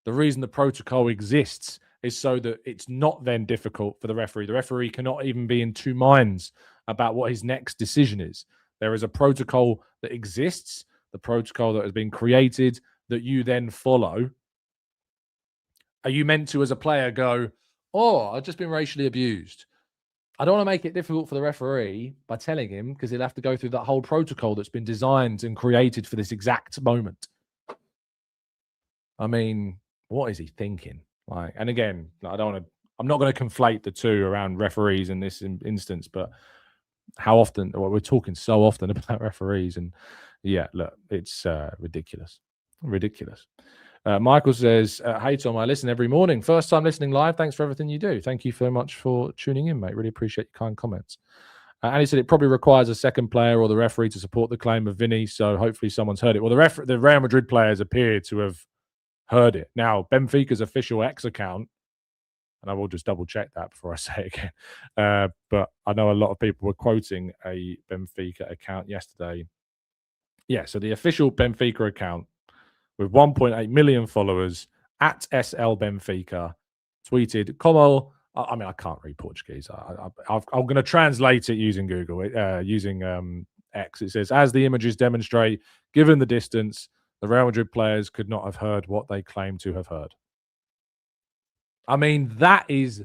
The reason the protocol exists is so that it's not then difficult for the referee. The referee cannot even be in two minds about what his next decision is. There is a protocol that exists, the protocol that has been created that you then follow. Are you meant to, as a player, go, oh, I've just been racially abused? I don't want to make it difficult for the referee by telling him, because he'll have to go through that whole protocol that's been designed and created for this exact moment. I mean, what is he thinking? Like, and again, I'm not going to conflate the two around referees in this instance, but how often, well, we're talking so often about referees, and yeah, look, it's ridiculous. Michael says, hey Tom, I listen every morning. First time listening live. Thanks for everything you do. Thank you so much for tuning in, mate. Really appreciate your kind comments. And he said it probably requires a second player or the referee to support the claim of Vinny, so hopefully someone's heard it. Well, the Real Madrid players appear to have heard it. Now, Benfica's official X account, and I will just double check that before I say it again, but I know a lot of people were quoting a Benfica account yesterday. Yeah, so the official Benfica account with 1.8 million followers at SL Benfica tweeted, "Como." I mean, I can't read Portuguese. I'm going to translate it using Google, using X. It says, as the images demonstrate, given the distance, the Real Madrid players could not have heard what they claim to have heard. I mean, that is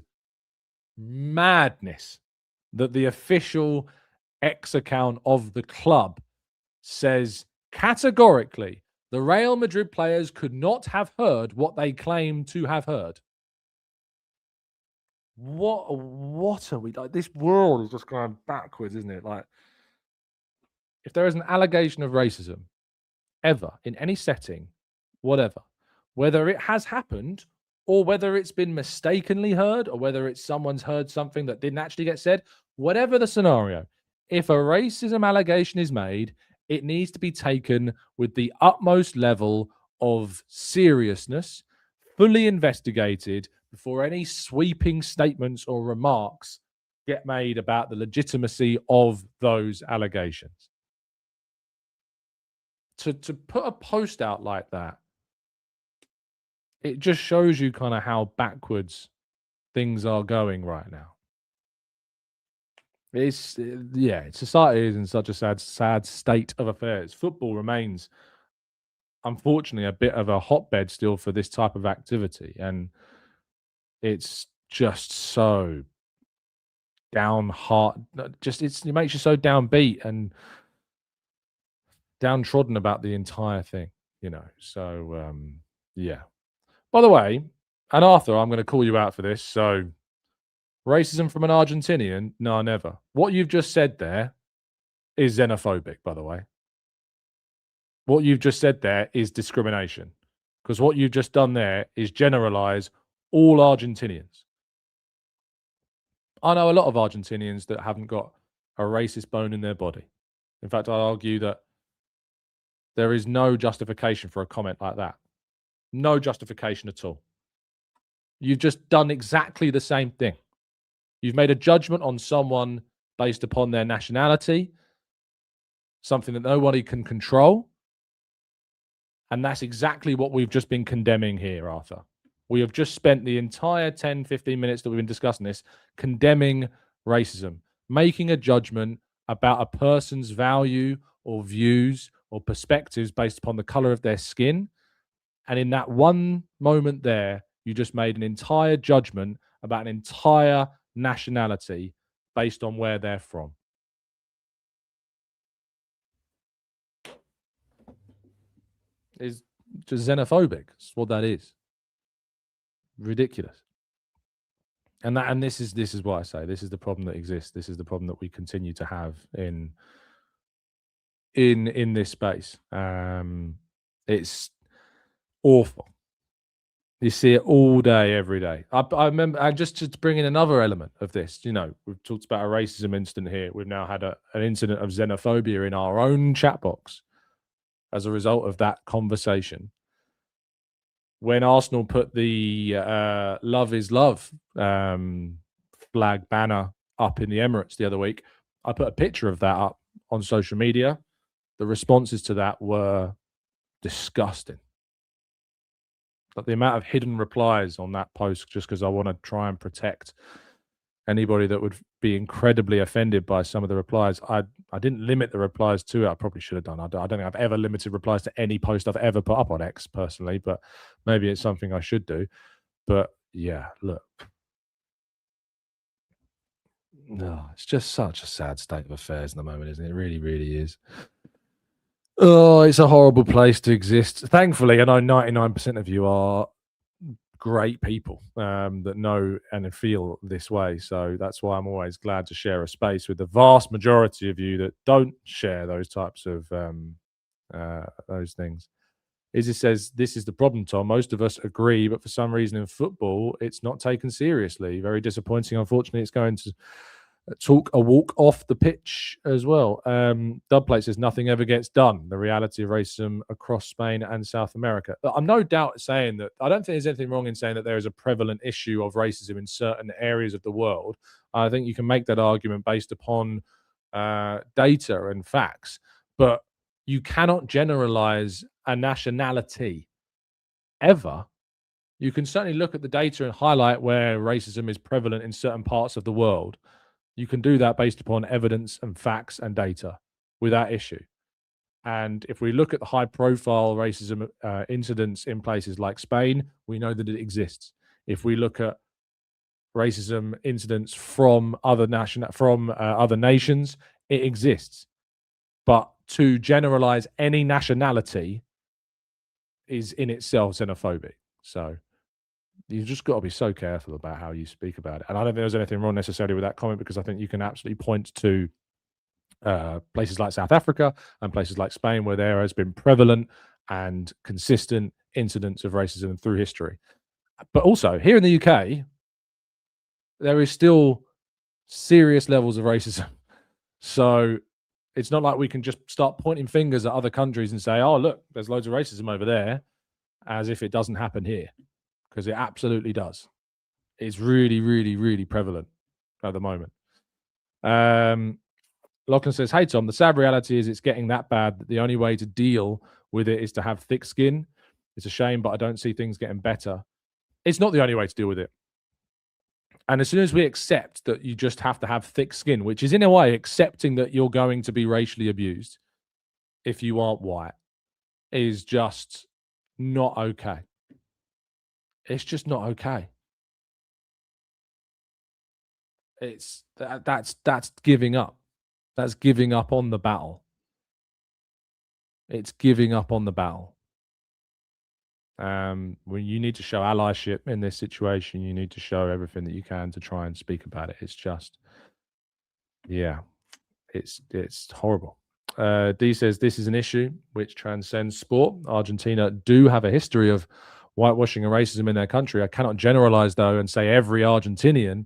madness that the official X account of the club says categorically the Real Madrid players could not have heard what they claim to have heard. What are we like? This world is just going backwards, isn't it? Like, if there is an allegation of racism ever in any setting, whatever, whether it has happened or whether it's been mistakenly heard or whether it's someone's heard something that didn't actually get said, whatever the scenario, if a racism allegation is made, it needs to be taken with the utmost level of seriousness, fully investigated before any sweeping statements or remarks get made about the legitimacy of those allegations. To put a post out like that, it just shows you kind of how backwards things are going right now. Society is in such a sad state of affairs. Football remains, unfortunately, a bit of a hotbed still for this type of activity, and it's just so downheart. It makes you so downbeat and downtrodden about the entire thing, you know. So yeah. By the way, and Arthur, I'm going to call you out for this. So, racism from an Argentinian? No, never. What you've just said there is xenophobic, by the way. What you've just said there is discrimination. Because what you've just done there is generalize all Argentinians. I know a lot of Argentinians that haven't got a racist bone in their body. In fact, I'll argue that there is no justification for a comment like that. No justification at all. You've just done exactly the same thing. You've made a judgment on someone based upon their nationality, something that nobody can control. And that's exactly what we've just been condemning here, Arthur. We have just spent the entire 10, 15 minutes that we've been discussing this condemning racism, making a judgment about a person's value or views or perspectives based upon the color of their skin. And in that one moment there, you just made an entire judgment about an entire nationality based on where they're from. is just xenophobic. That's what that is. Ridiculous. And this is what I say. This is the problem that exists. This is the problem that we continue to have in this space. It's awful. You see it all day, every day. I remember, and just to bring in another element of this, we've talked about a racism incident here. We've now had an incident of xenophobia in our own chat box as a result of that conversation. When Arsenal put the "Love is Love" flag banner up in the Emirates the other week, I put a picture of that up on social media. The responses to that were disgusting. But the amount of hidden replies on that post, just because I want to try and protect anybody that would be incredibly offended by some of the replies. I didn't limit the replies to it. I probably should have done. I don't think I've ever limited replies to any post I've ever put up on X personally, but maybe it's something I should do. But yeah, look. No, it's just such a sad state of affairs at the moment, isn't it? It really, really is. Oh, it's a horrible place to exist. Thankfully, I know 99% of you are great people that know and feel this way. So that's why I'm always glad to share a space with the vast majority of you that don't share those types of those things. Izzy says, this is the problem, Tom. Most of us agree, but for some reason in football, it's not taken seriously. Very disappointing. Unfortunately, it's going to talk a walk off the pitch as well. Dubplate says nothing ever gets done. The reality of racism across Spain and South America. I'm no doubt saying that. I don't think there's anything wrong in saying that there is a prevalent issue of racism in certain areas of the world. I think you can make that argument based upon data and facts, but you cannot generalize a nationality ever. You can certainly look at the data and highlight where racism is prevalent in certain parts of the world. You can do that based upon evidence and facts and data without issue. And if we look at the high profile racism incidents in places like Spain, we know that it exists. If we look at racism incidents from other nations, it exists. But to generalize any nationality is in itself xenophobic. So you've just got to be so careful about how you speak about it. And I don't think there's anything wrong necessarily with that comment, because I think you can absolutely point to places like South Africa and places like Spain where there has been prevalent and consistent incidents of racism through history. But also here in the UK, there is still serious levels of racism. So it's not like we can just start pointing fingers at other countries and say, oh, look, there's loads of racism over there, as if it doesn't happen here, because it absolutely does. It's really, really, really prevalent at the moment. Lachlan says, hey, Tom, the sad reality is it's getting that bad that the only way to deal with it is to have thick skin. It's a shame, but I don't see things getting better. It's not the only way to deal with it. And as soon as we accept that you just have to have thick skin, which is in a way accepting that you're going to be racially abused if you aren't white, is just not okay. It's just not okay. It's that's giving up. That's giving up on the battle. It's giving up on the battle. When you need to show allyship in this situation, you need to show everything that you can to try and speak about it. It's just, yeah, it's horrible. D says this is an issue which transcends sport. Argentina do have a history of whitewashing and racism in their country. I cannot generalize though and say every Argentinian,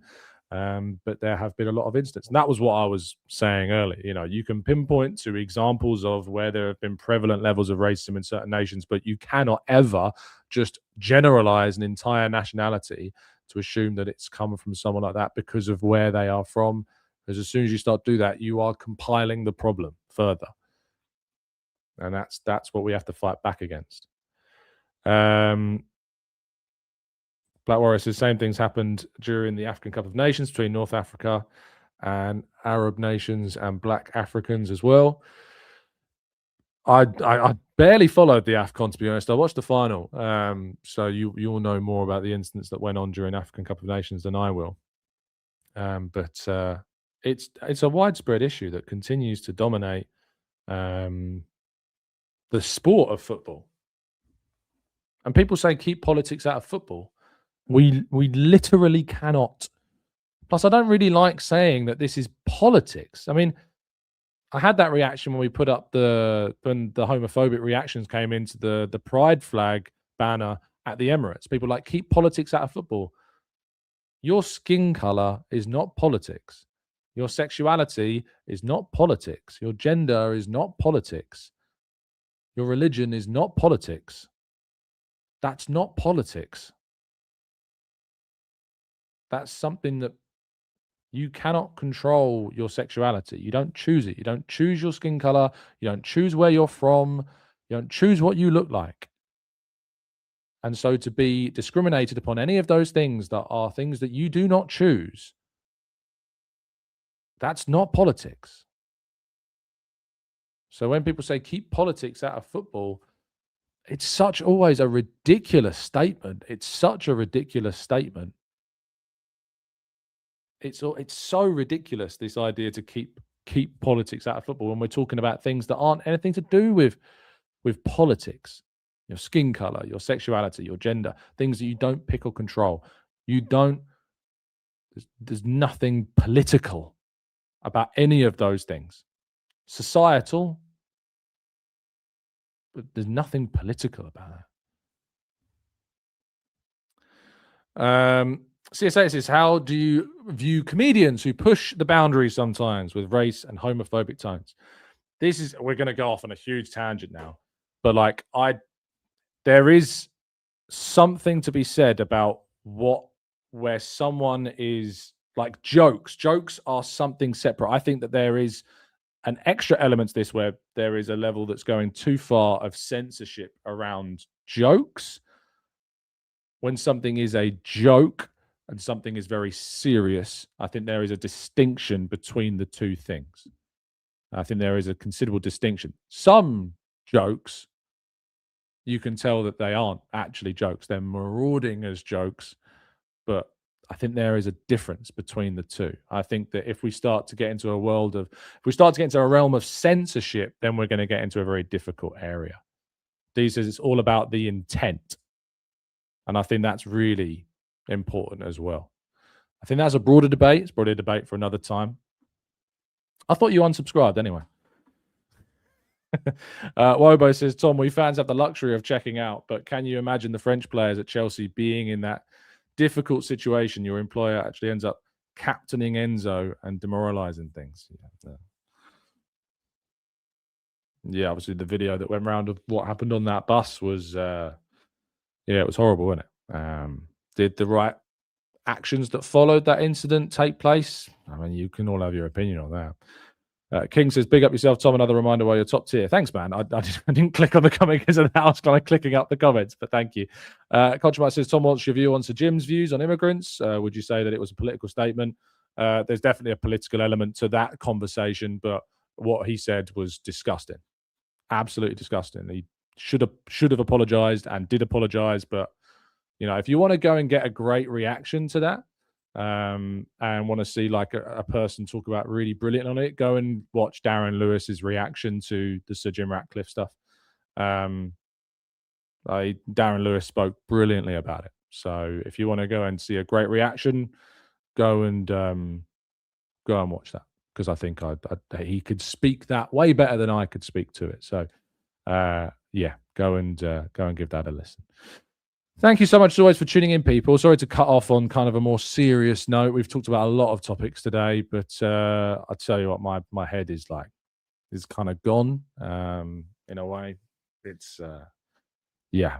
but there have been a lot of incidents. And that was what I was saying earlier. You can pinpoint to examples of where there have been prevalent levels of racism in certain nations, but you cannot ever just generalize an entire nationality to assume that it's come from someone like that because of where they are from. Because as soon as you start to do that, you are compiling the problem further. And that's what we have to fight back against. Black Warrior says same things happened during the African Cup of Nations between North Africa and Arab nations and Black Africans as well. I barely followed the AFCON, to be honest. I watched the final, so you'll know more about the incidents that went on during African Cup of Nations than I will. But it's a widespread issue that continues to dominate the sport of football. And people say keep politics out of football. We literally cannot. Plus, I don't really like saying that this is politics. I mean, I had that reaction when we put up when the homophobic reactions came into the pride flag banner at the Emirates. People like keep politics out of football. Your skin color is not politics. Your sexuality is not politics. Your gender is not politics. Your religion is not politics. That's not politics. That's something that you cannot control your sexuality. You don't choose it. You don't choose your skin color. You don't choose where you're from. You don't choose what you look like. And so to be discriminated upon any of those things that are things that you do not choose, that's not politics. So when people say keep politics out of football, it's such always a ridiculous statement. It's such a ridiculous statement. It's so ridiculous, this idea to keep politics out of football when we're talking about things that aren't anything to do with politics. Your skin color, your sexuality, your gender, things that you don't pick or control. There's nothing political about any of those things. Societal, but there's nothing political about it. CSA says, how do you view comedians who push the boundaries sometimes with race and homophobic tones? We're going to go off on a huge tangent now, but there is something to be said about where someone is like jokes. Jokes are something separate. I think that there is an extra element to this where there is a level that's going too far of censorship around jokes. When something is a joke and something is very serious, I think there is a distinction between the two things. I think there is a considerable distinction. Some jokes, you can tell that they aren't actually jokes. They're marauding as jokes, but I think there is a difference between the two. I think that if we start to get into a realm of censorship, then we're going to get into a very difficult area. These days, it's all about the intent. And I think that's really important as well. I think that's a broader debate. It's probably a debate for another time. I thought you unsubscribed anyway. Wobo says, Tom, we fans have the luxury of checking out, but can you imagine the French players at Chelsea being in that difficult situation? Your employer actually ends up captaining Enzo and demoralizing things. Yeah, obviously the video that went around of what happened on that bus was, it was horrible, wasn't it? Did the right actions that followed that incident take place? I mean, you can all have your opinion on that. King says, big up yourself, Tom. Another reminder why you're top tier. Thanks, man. I didn't click on the comment because I was kind of clicking up the comments, but thank you. Contraband says, Tom wants your view on Sir Jim's views on immigrants. Would you say that it was a political statement? There's definitely a political element to that conversation, but what he said was disgusting. Absolutely disgusting. He should have apologized and did apologize, but if you want to go and get a great reaction to that, and want to see like a person talk about really brilliant on it, go and watch Darren Lewis's reaction to the Sir Jim Ratcliffe stuff. Darren Lewis spoke brilliantly about it. So if you want to go and see a great reaction, go and watch that, because I think he could speak that way better than I could speak to it. So go and give that a listen. Thank you so much as always for tuning in, people. Sorry to cut off on kind of a more serious note. We've talked about a lot of topics today, but I tell you what, my head is kind of gone in a way. It's look, man,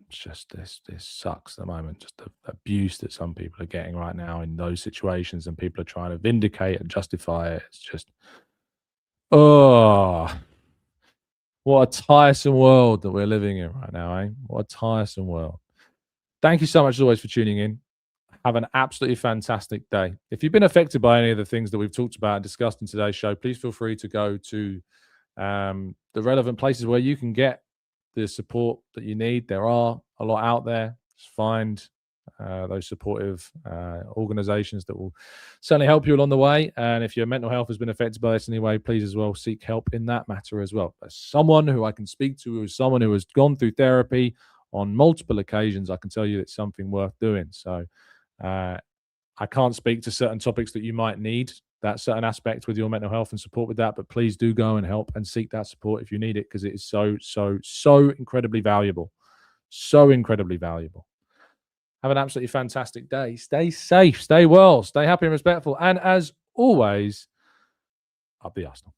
it's just this sucks at the moment. Just the abuse that some people are getting right now in those situations, and people are trying to vindicate and justify it. It's just, what a tiresome world that we're living in right now, eh? What a tiresome world. Thank you so much as always for tuning in. Have an absolutely fantastic day. If you've been affected by any of the things that we've talked about and discussed in today's show, please feel free to go to the relevant places where you can get the support that you need. There are a lot out there. Just find those supportive organizations that will certainly help you along the way. And if your mental health has been affected by this in any way, please as well seek help in that matter as well. As someone who I can speak to, who is someone who has gone through therapy on multiple occasions, I can tell you it's something worth doing. So I can't speak to certain topics that you might need, that certain aspect with your mental health and support with that, but please do go and help and seek that support if you need it, because it is so incredibly valuable. So incredibly valuable. Have an absolutely fantastic day. Stay safe, stay well, stay happy and respectful. And as always, up the Arsenal.